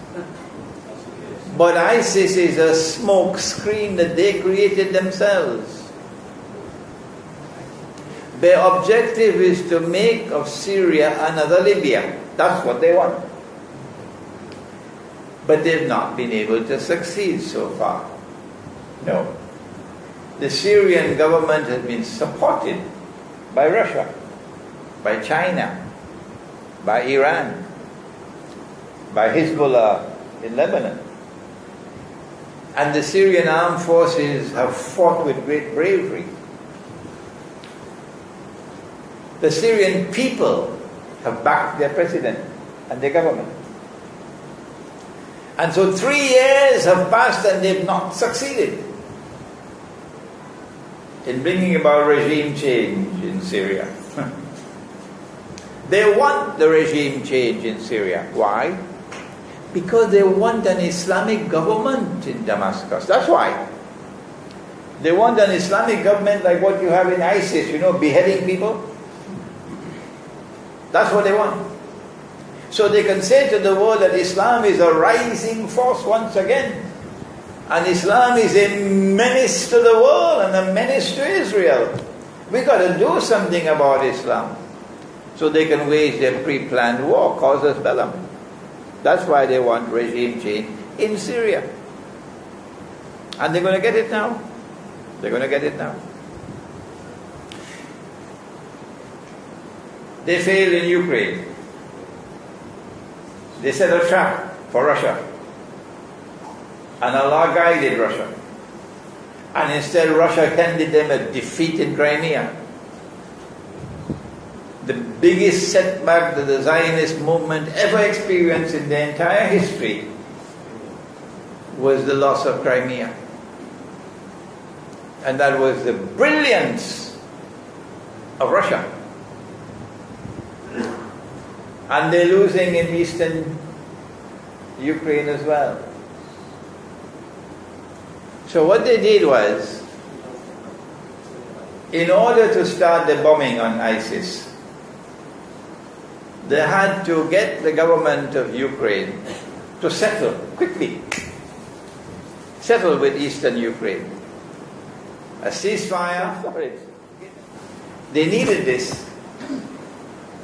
S1: But ISIS is a smoke screen that they created themselves. Their objective is to make of Syria another Libya. That's what they want. But they've not been able to succeed so far. No. The Syrian government has been supported by Russia, by China, by Iran, by Hezbollah in Lebanon. And the Syrian armed forces have fought with great bravery. The Syrian people have backed their president and their government. And so 3 years have passed and they've not succeeded in bringing about regime change in Syria. They want the regime change in Syria. Why? Because they want an Islamic government in Damascus. That's why. They want an Islamic government like what you have in ISIS, beheading people. That's what they want. So they can say to the world that Islam is a rising force once again. And Islam is a menace to the world and a menace to Israel. We've got to do something about Islam. So they can wage their pre-planned war, casus bellum. That's why they want regime change in Syria. And they're going to get it now. They're going to get it now. They failed in Ukraine. They set a trap for Russia. And Allah guided Russia. And instead Russia handed them a defeat in Crimea. The biggest setback that the Zionist movement ever experienced in their entire history was the loss of Crimea. And that was the brilliance of Russia. And they're losing in eastern Ukraine as well. So what they did was, in order to start the bombing on ISIS, they had to get the government of Ukraine to settle quickly. Settle with eastern Ukraine. A ceasefire. They needed this.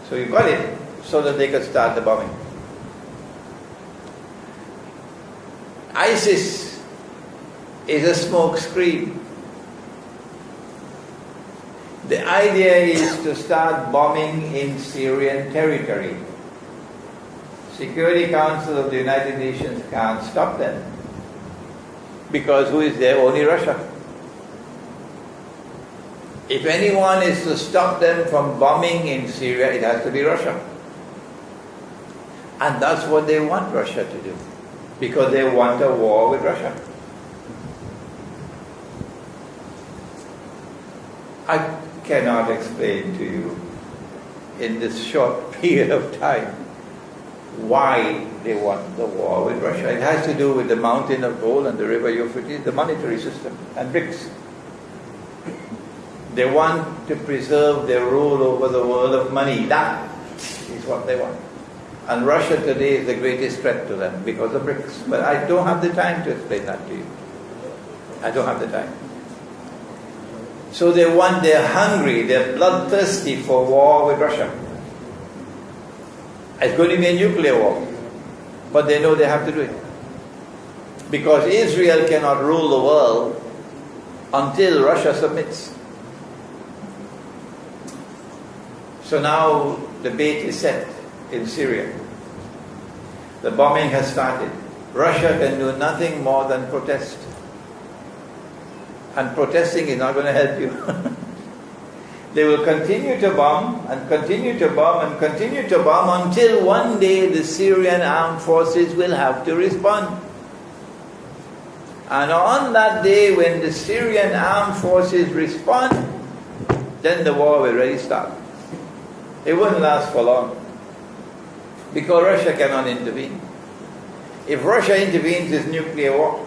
S1: So you got it so that they could start the bombing. ISIS is a smoke screen. The idea is to start bombing in Syrian territory. Security Council of the United Nations can't stop them. Because who is there? Only Russia. If anyone is to stop them from bombing in Syria, it has to be Russia. And that's what they want Russia to do. Because they want a war with Russia. I cannot explain to you in this short period of time why they want the war with Russia. It has to do with the mountain of gold and the river Euphrates, the monetary system, and BRICS. They want to preserve their rule over the world of money. That is what they want. And Russia today is the greatest threat to them because of BRICS. But I don't have the time to explain that to you. I don't have the time. So they're hungry, they're bloodthirsty for war with Russia. It's going to be a nuclear war. But they know they have to do it. Because Israel cannot rule the world until Russia submits. So now the bait is set in Syria. The bombing has started. Russia can do nothing more than protest. And protesting is not going to help you. They will continue to bomb and continue to bomb and continue to bomb until one day the Syrian armed forces will have to respond. And on that day when the Syrian armed forces respond, then the war will really start. It won't last for long. Because Russia cannot intervene. If Russia intervenes, it's nuclear war.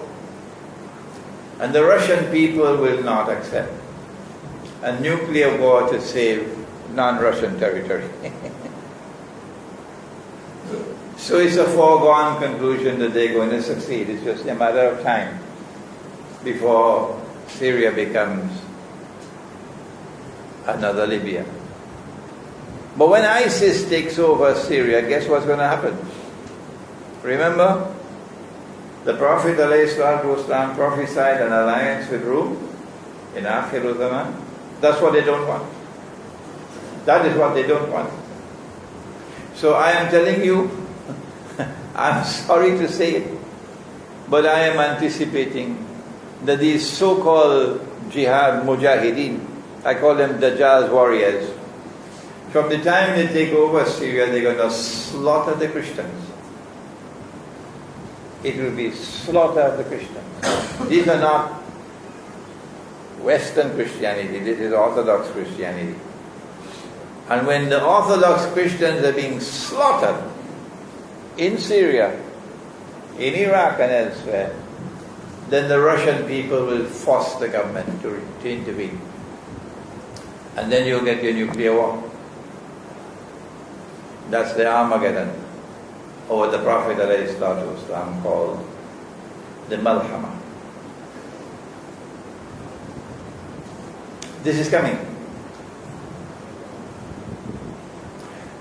S1: And the Russian people will not accept a nuclear war to save non-Russian territory. So it's a foregone conclusion that they're going to succeed. It's just a matter of time before Syria becomes another Libya. But when ISIS takes over Syria, guess what's going to happen? Remember? The Prophet ﷺ prophesied an alliance with Rome in Akhirul Zaman. That's what they don't want. That is what they don't want. So I am telling you, I'm sorry to say it, but I am anticipating that these so-called jihad mujahideen, I call them Dajjal's warriors, from the time they take over Syria, they're going to slaughter the Christians. It will be slaughter of the Christians. These are not Western Christianity, this is Orthodox Christianity. And when the Orthodox Christians are being slaughtered in Syria, in Iraq and elsewhere, then the Russian people will force the government to intervene. And then you'll get your nuclear war. That's the Armageddon. Or the Prophet ﷺ called the Malhama. This is coming.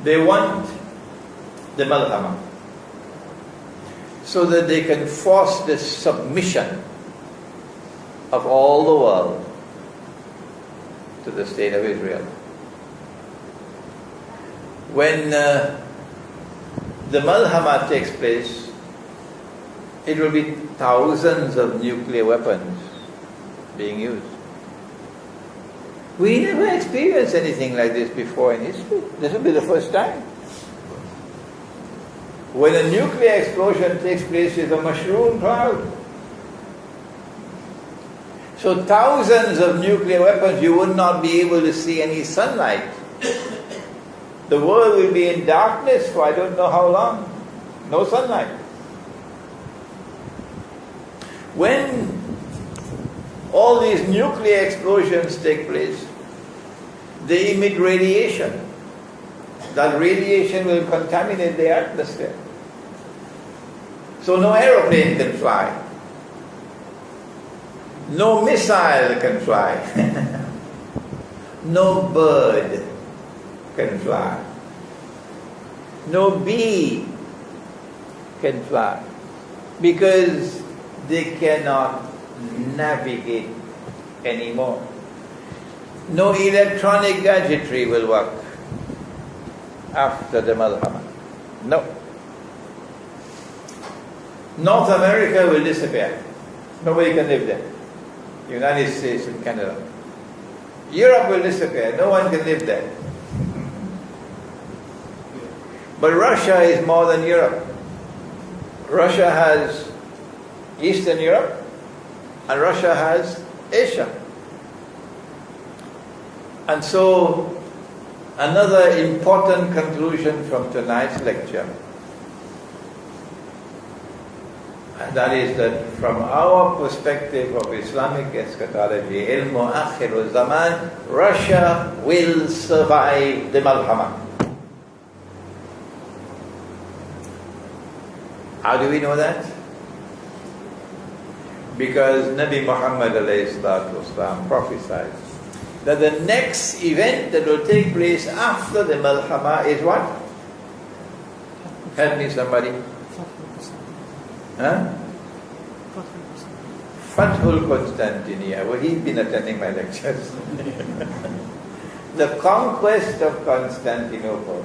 S1: They want the Malhama so that they can force the submission of all the world to the state of Israel. When the Malhama takes place, it will be thousands of nuclear weapons being used. We never experienced anything like this before in history. This will be the first time. When a nuclear explosion takes place, it's a mushroom cloud. So thousands of nuclear weapons, you would not be able to see any sunlight. The world will be in darkness for I don't know how long. No sunlight. When all these nuclear explosions take place, they emit radiation. That radiation will contaminate the atmosphere. So no aeroplane can fly. No missile can fly. No bird can fly. No bee can fly. Because they cannot navigate anymore. No electronic gadgetry will work after the Malhama. No. North America will disappear. Nobody can live there. United States and Canada. Europe will disappear. No one can live there. But Russia is more than Europe. Russia has Eastern Europe and Russia has Asia. And so, another important conclusion from tonight's lecture, and that is that from our perspective of Islamic eschatology, ilmu akhir zaman, Russia will survive the Malhama. How do we know that? Because Nabi Muhammad ﷺ prophesied that the next event that will take place after the Malhama is what? Help me somebody. Huh? Fathul Constantinople. Well, he's been attending my lectures. The conquest of Constantinople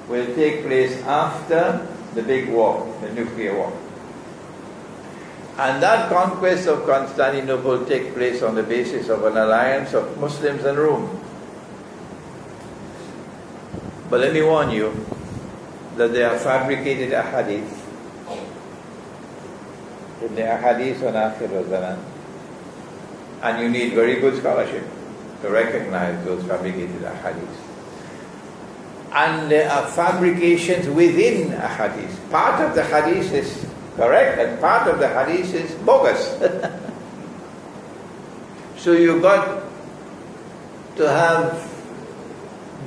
S1: will take place after the big war, the nuclear war. And that conquest of Constantinople will take place on the basis of an alliance of Muslims and Rome. But let me warn you that they are fabricated ahadith. In the ahadith on Akhir Zaman. And you need very good scholarship to recognize those fabricated ahadith. And there are fabrications within a hadith. Part of the hadith is correct and part of the hadith is bogus. So you've got to have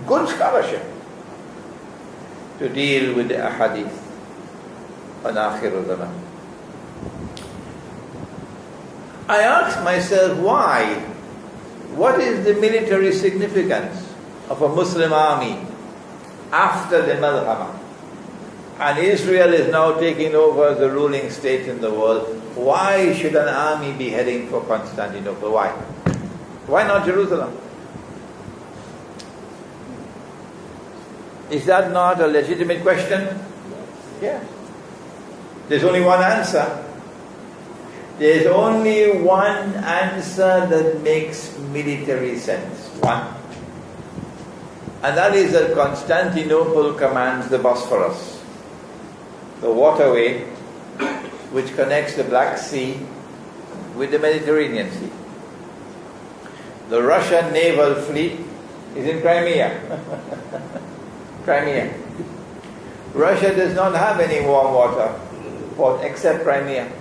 S1: good scholarship to deal with the ahadith on Akhir Zaman. I asked myself why? What is the military significance of a Muslim army after the Malhama? And Israel is now taking over the ruling state in the world. Why should an army be heading for Constantinople? Why? Why not Jerusalem? Is that not a legitimate question? Yes. There's only one answer. There's only one answer that makes military sense. One. And that is that Constantinople commands the Bosphorus, the waterway which connects the Black Sea with the Mediterranean Sea. The Russian naval fleet is in Crimea. Crimea. Russia does not have any warm water port except Crimea,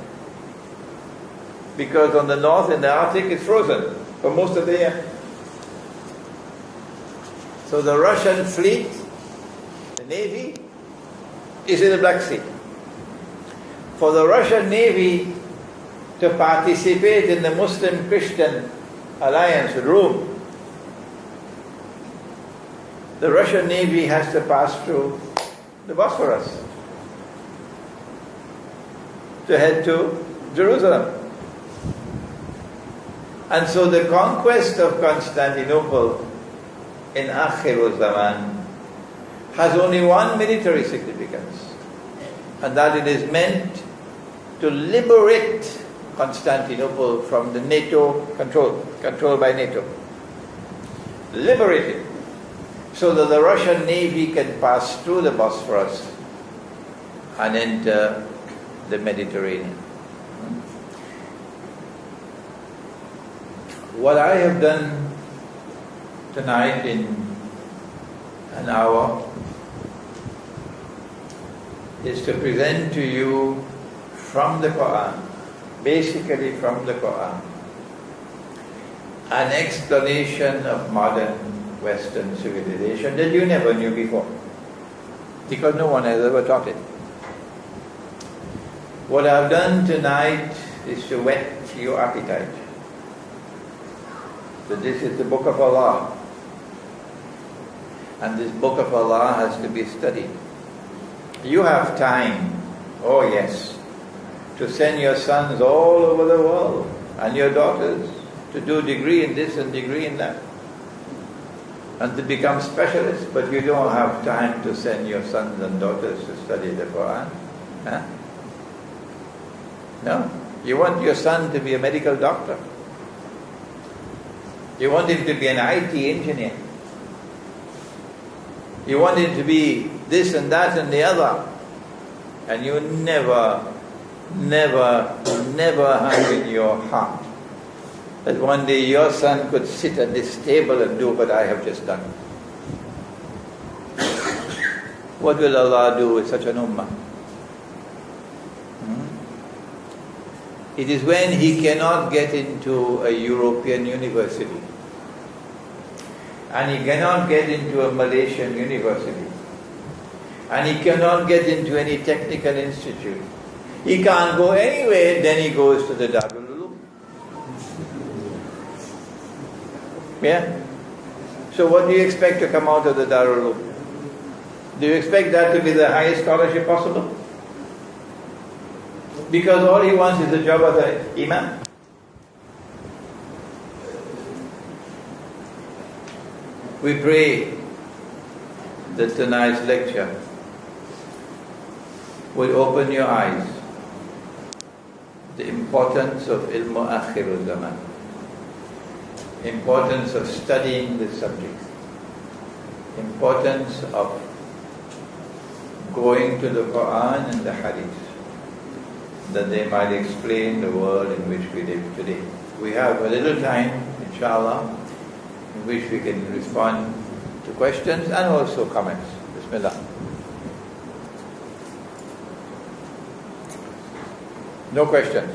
S1: because on the north in the Arctic it's frozen for most of the year. So the Russian fleet, the navy, is in the Black Sea. For the Russian navy to participate in the Muslim-Christian alliance with Rome, the Russian navy has to pass through the Bosphorus to head to Jerusalem. And so the conquest of Constantinople in Akhir Zaman has only one military significance, and that it is meant to liberate Constantinople from the NATO controlled by NATO. Liberate it, so that the Russian navy can pass through the Bosphorus and enter the Mediterranean. What I have done tonight in an hour is to present to you from the Quran, basically from the Quran, an explanation of modern Western civilization that you never knew before, because no one has ever taught it. What I've done tonight is to whet your appetite. So this is the Book of Allah, and this Book of Allah has to be studied. You have time, oh yes, to send your sons all over the world and your daughters to do degree in this and degree in that and to become specialists, but you don't have time to send your sons and daughters to study the Quran. Huh? No. You want your son to be a medical doctor. You want him to be an IT engineer. You want him to be this and that and the other. And you never have in your heart that one day your son could sit at this table and do what I have just done. What will Allah do with such an ummah? It is when he cannot get into a European university and he cannot get into a Malaysian university and he cannot get into any technical institute. He can't go anywhere, then he goes to the Darul Uloom. Yeah? So what do you expect to come out of the Darul Uloom? Do you expect that to be the highest scholarship possible? Because all he wants is the job of the Imam. We pray that tonight's lecture will open your eyes the importance of ilmu akhirul zaman, importance of studying this subject, importance of going to the Quran and the Hadith, that they might explain the world in which we live today. We have a little time, inshallah, in which we can respond to questions and also comments. Bismillah. No questions.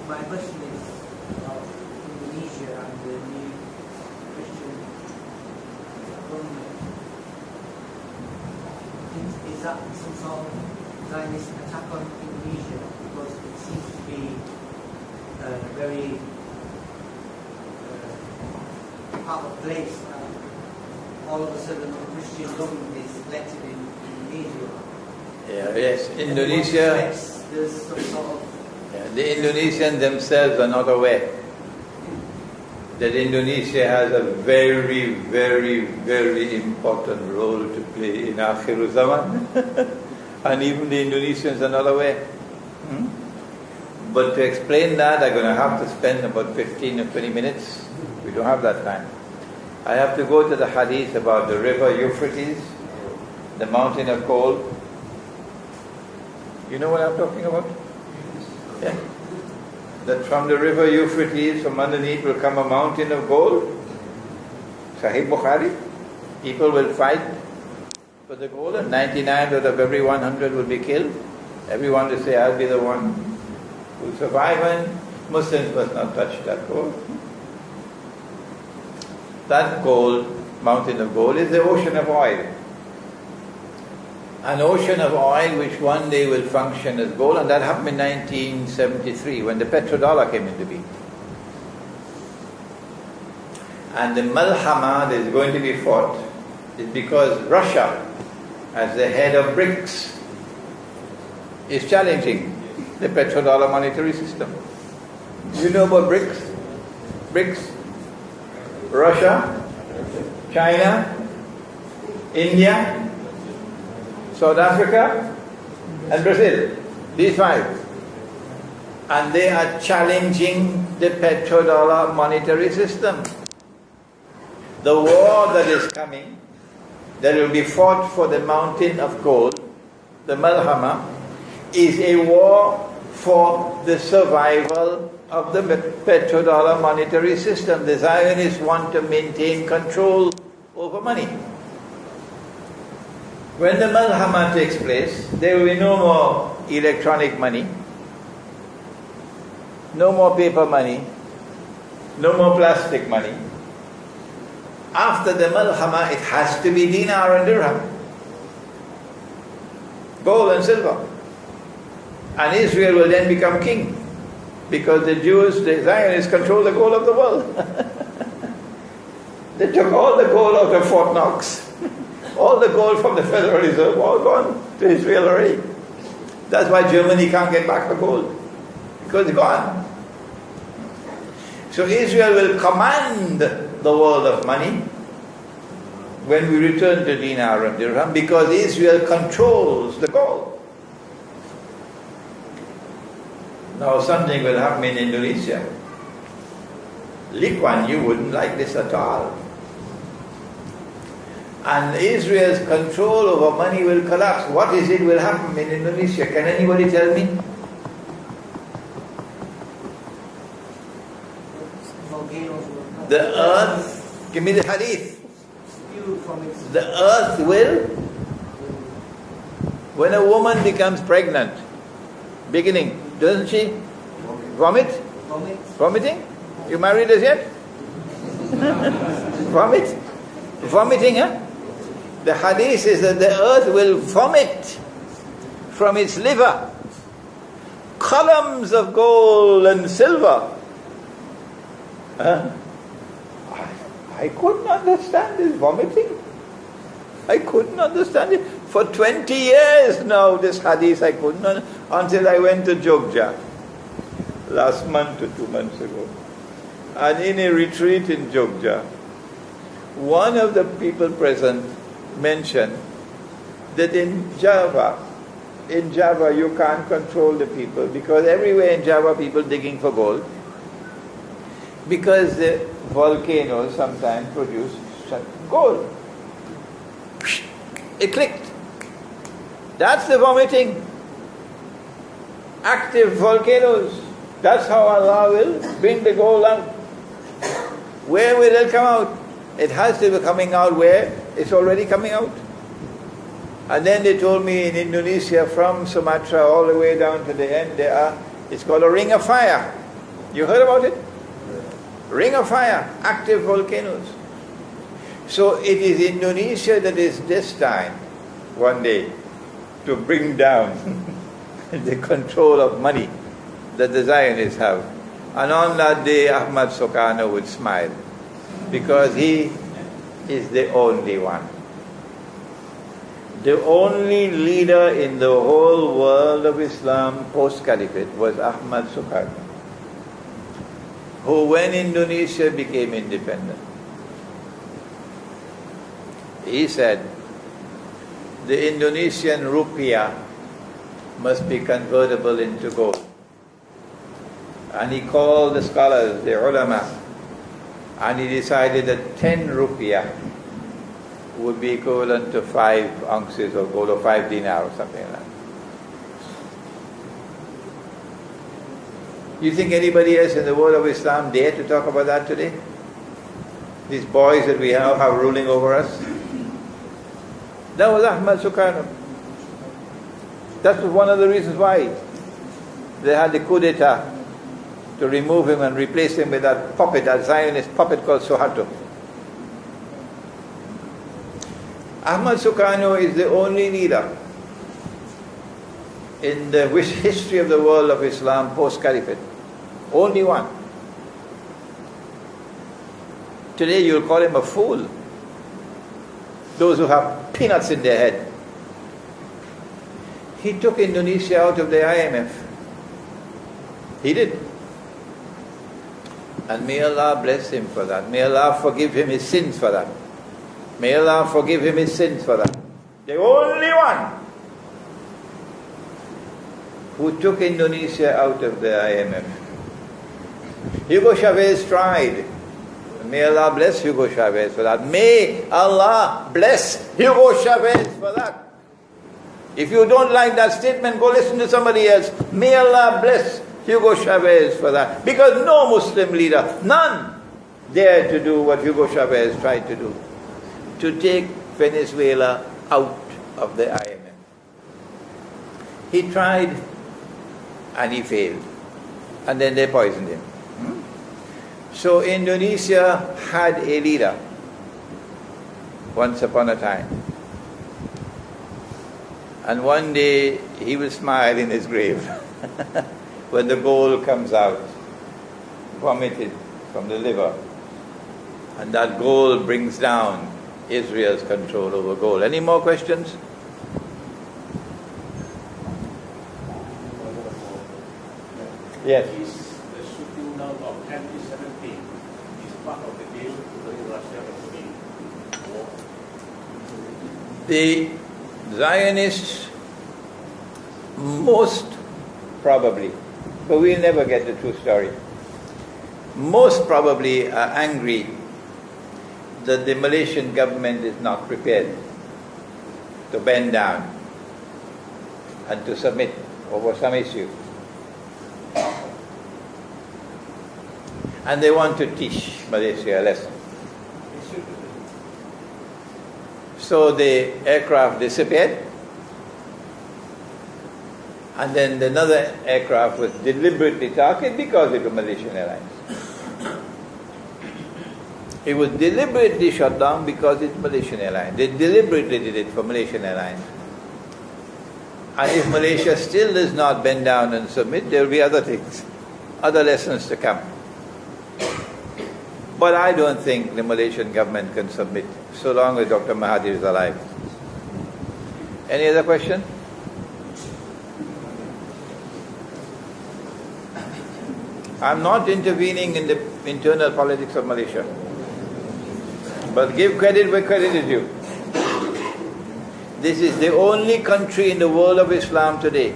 S2: My question is about Indonesia and the new Christian government. Is that some sort of Zionist attack on Indonesia? Because it seems to be a very out of place. All of a sudden, a Christian government is elected in Indonesia.
S1: Yeah, yes, Indonesia.
S2: There's some sort of
S1: the Indonesians themselves are not aware that Indonesia has a very, very, very important role to play in Akhirul Zaman. And even the Indonesians are not aware. But to explain that, I'm going to have to spend about 15 or 20 minutes. We don't have that time. I have to go to the hadith about the river Euphrates, the mountain of gold. You know what I'm talking about? Yeah. That from the river Euphrates, from underneath will come a mountain of gold. Sahih Bukhari. People will fight for the gold, and 99 out of every 100 will be killed. Everyone will say, I'll be the one who will survive, and Muslims must not touch that gold. That gold, mountain of gold, is the ocean of oil. An ocean of oil which one day will function as gold, and that happened in 1973 when the petrodollar came into being. And the malhama that is going to be fought is because Russia, as the head of BRICS, is challenging the petrodollar monetary system. You know about BRICS? BRICS? Russia, China, India, South Africa and Brazil. These five. And they are challenging the petrodollar monetary system. The war that is coming, that will be fought for the mountain of gold, the Malhama, is a war for the survival of the petrodollar monetary system. The Zionists want to maintain control over money. When the Malhama takes place, there will be no more electronic money, no more paper money, No more plastic money. After the Malhama, it has to be dinar and dirham. Gold and silver. And Israel will then become king. Because the Jews, the Zionists, control the gold of the world. They took all the gold out of Fort Knox. All the gold from the Federal Reserve, all gone to Israel already. That's why Germany can't get back the gold. Because it's gone. So Israel will command the world of money when we return to dinar and dirham, because Israel controls the gold. Now something will happen in Indonesia. Lee Kuan Yew wouldn't like this at all. And Israel's control over money will collapse. What is it will happen in Indonesia? Can anybody tell me?
S2: Volcanoes will come.
S1: The earth, give me the hadith.
S2: Spew from its
S1: The earth will, when a woman becomes pregnant, beginning, doesn't she vomit?
S2: vomit.
S1: Vomiting? You married as yet? Vomit? Vomiting, huh? The hadith says that the earth will vomit from its liver columns of gold and silver. I couldn't understand this vomiting. I couldn't understand it. For 20 years now, this hadith I couldn't until I went to Jogja last month or 2 months ago. And in a retreat in Jogja, one of the people present mentioned that in Java you can't control the people, because everywhere in Java people digging for gold, because the volcanoes sometimes produce gold. It clicked. That's the vomiting. Active volcanoes. That's how Allah will bring the gold out. Where will it come out? It has to be coming out where it's already coming out. And then they told me in Indonesia, from Sumatra all the way down to the end, it's called a ring of fire. You heard about it? Ring of fire, active volcanoes. So it is Indonesia that is destined one day to bring down the control of money that the Zionists have. And on that day, Ahmad Sukarno would smile, because he is the only one. The only leader in the whole world of Islam post-Caliphate was Ahmad Sukarno, who, when Indonesia became independent, he said the Indonesian rupiah must be convertible into gold. And he called the scholars, the ulama, and he decided that 10 rupiah would be equivalent to 5 ounces of gold, or 5 dinar or something like that. You think anybody else in the world of Islam dare to talk about that today? These boys that we now have ruling over us? That was Ahmad Sukarno. That was one of the reasons why they had the coup d'etat, to remove him and replace him with that puppet, that Zionist puppet called Suharto. Ahmad Sukarno is the only leader in the history of the world of Islam post-Caliphate. Only one. Today you'll call him a fool. Those who have peanuts in their head. He took Indonesia out of the IMF. He did. And may Allah bless him for that. May Allah forgive him his sins for that. May Allah forgive him his sins for that. The only one who took Indonesia out of the IMF. Hugo Chavez tried. May Allah bless Hugo Chavez for that. May Allah bless Hugo Chavez for that. If you don't like that statement, go listen to somebody else. May Allah bless Hugo Chavez for that. Because no Muslim leader, none, dared to do what Hugo Chavez tried to do. To take Venezuela out of the IMF. He tried and he failed. And then they poisoned him. So Indonesia had a leader once upon a time. And one day he will smile in his grave when the gold comes out, vomited from the liver. And that gold brings down Israel's control over gold. Any more questions? Yes.
S3: Is the shooting down of MD-17 is part of the deal to bring Russia into the war?
S1: The Zionists, most probably, but we'll never get the true story, most probably are angry that the Malaysian government is not prepared to bend down and to submit over some issue. And they want to teach Malaysia a lesson. So the aircraft disappeared, and then another aircraft was deliberately targeted because it was Malaysian Airlines. It was deliberately shut down because it's Malaysian Airlines. They deliberately did it for Malaysian Airlines. And if Malaysia still does not bend down and submit, there will be other things, other lessons to come. But I don't think the Malaysian government can submit so long as Dr. Mahathir is alive. Any other question? I'm not intervening in the internal politics of Malaysia. But give credit where credit is due. This is the only country in the world of Islam today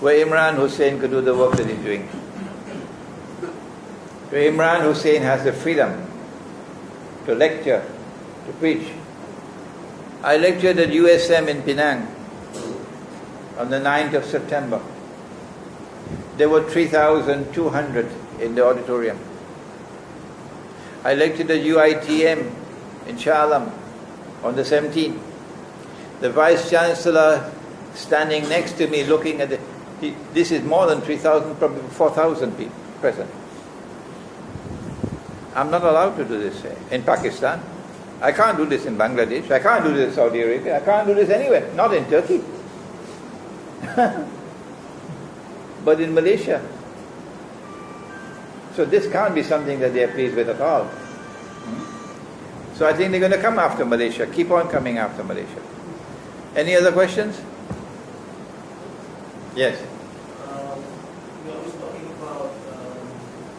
S1: where Imran Hosein could do the work that he's doing. Where Imran Hosein has the freedom to lecture, to preach. I lectured at USM in Penang on the 9th of September. There were 3,200 in the auditorium. I lectured at UITM in Shah Alam on the 17th. The Vice Chancellor standing next to me looking at this is more than 3,000, probably 4,000 people present. I'm not allowed to do this in Pakistan. I can't do this in Bangladesh. I can't do this in Saudi Arabia. I can't do this anywhere. Not in Turkey. But in Malaysia. So this can't be something that they're pleased with at all. So I think they're going to come after Malaysia. Keep on coming after Malaysia. Any other questions? Yes.
S2: We always talking about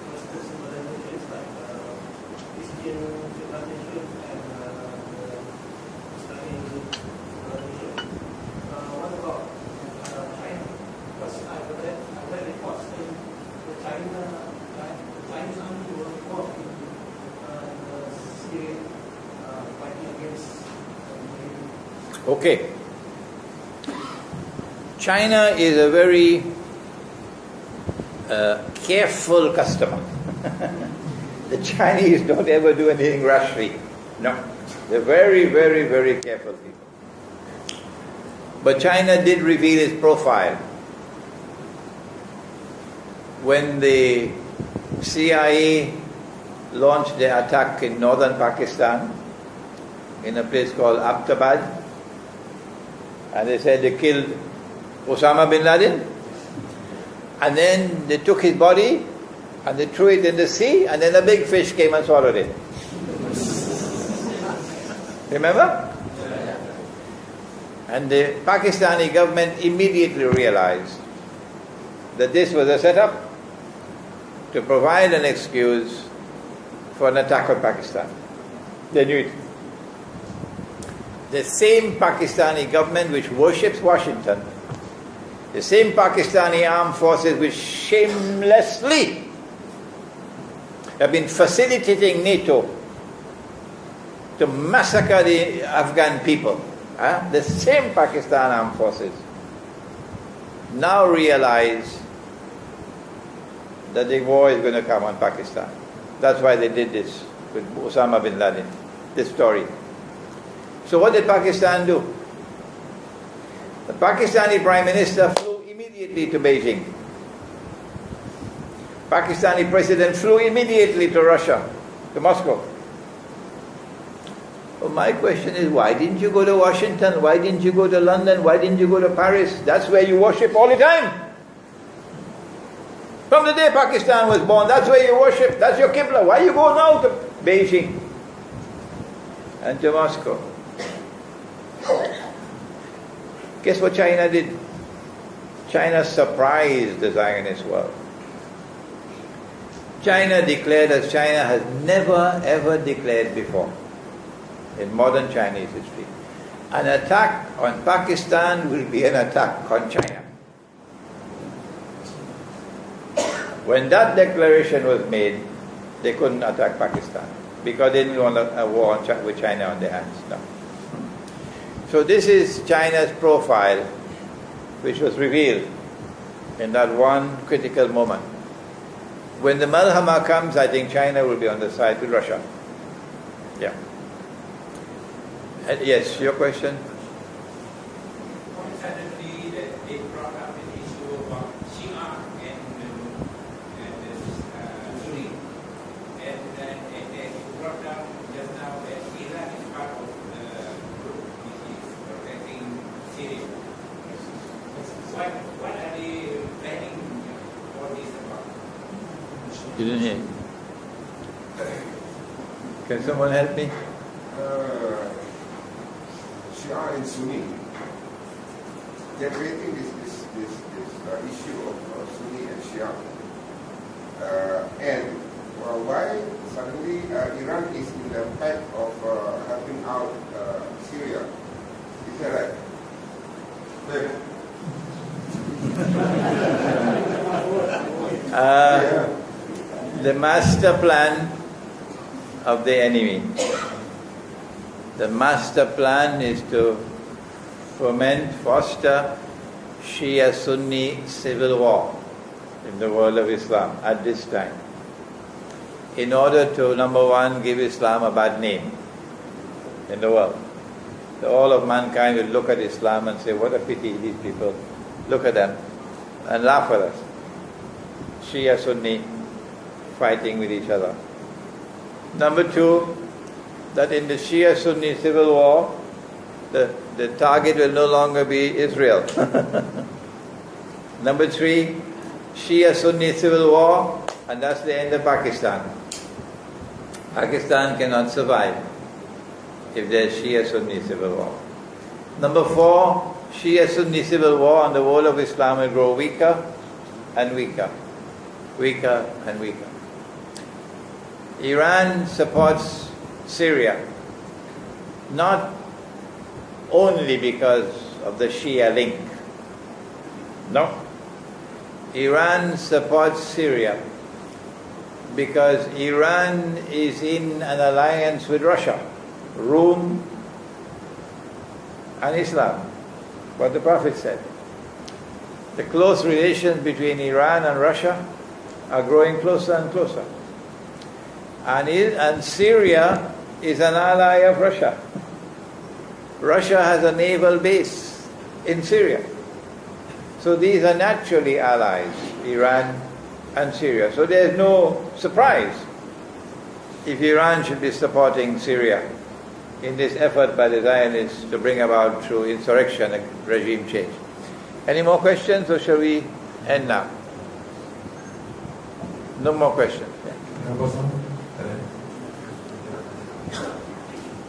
S2: Western civilizations like Christian civilization and Islamic civilization. What about China? Because I've read reports saying the Chinese army were involved in Syria fighting against
S1: Okay. China is a very careful customer. The Chinese don't ever do anything rashly. No. They're very, very, very careful people. But China did reveal its profile when the CIA launched their attack in northern Pakistan in a place called Abbottabad, and they said they killed Osama bin Laden, and then they took his body and they threw it in the sea, and then a big fish came and swallowed it. Remember? And the Pakistani government immediately realized that this was a setup to provide an excuse for an attack on Pakistan. They knew it. The same Pakistani government which worships Washington, the same Pakistani armed forces which shamelessly have been facilitating NATO to massacre the Afghan people, the same Pakistan armed forces now realize that the war is going to come on Pakistan. That's why they did this with Osama bin Laden, this story. So what did Pakistan do? The Pakistani Prime Minister flew immediately to Beijing Pakistani president flew immediately to Russia, to Moscow. Well, my question is, why didn't you go to Washington? Why didn't you go to London? Why didn't you go to Paris? That's where you worship all the time. From the day Pakistan was born, that's where you worship. That's your Qibla. Why you go now to Beijing and to Moscow? Guess what China did? China surprised the Zionist world. China declared as China has never ever declared before in modern Chinese history. An attack on Pakistan will be an attack on China. When that declaration was made, they couldn't attack Pakistan because they didn't want a war with China on their hands. No. So this is China's profile, which was revealed in that one critical moment. When the Malhama comes, I think China will be on the side with Russia. Yeah. Yes, your question?
S4: Coincidentally, they brought up an issue about Shia and Sunni. And they brought up just now that Iran is part of the group which is protecting Syria. What are they planning for this about?
S1: You didn't hear? Can someone help me?
S5: Shia and Sunni, they're creating this issue of Sunni and Shia. And why suddenly Iran is in the path of helping out Syria? Is that right?
S1: The master plan of the enemy. The master plan is to foster Shia-Sunni civil war in the world of Islam at this time, in order to, number one, give Islam a bad name in the world. So all of mankind will look at Islam and say, what a pity these people, look at them, and laugh at us. Shia-Sunni fighting with each other. Number two, that in the Shia-Sunni civil war, the target will no longer be Israel. Number three, Shia-Sunni civil war, and that's the end of Pakistan. Pakistan cannot survive if there's Shia-Sunni civil war. Number four, Shia-Sunni civil war and the whole of Islam will grow weaker and weaker. Weaker and weaker. Iran supports Syria, not only because of the Shia link. No. Iran supports Syria because Iran is in an alliance with Russia, Rome and Islam, what the Prophet said. The close relations between Iran and Russia are growing closer and closer. And Syria is an ally of Russia. Russia has a naval base in Syria. So these are naturally allies, Iran and Syria. So there's no surprise if Iran should be supporting Syria in this effort by the Zionists to bring about through insurrection a regime change. Any more questions, or shall we end now? No more questions. Yeah.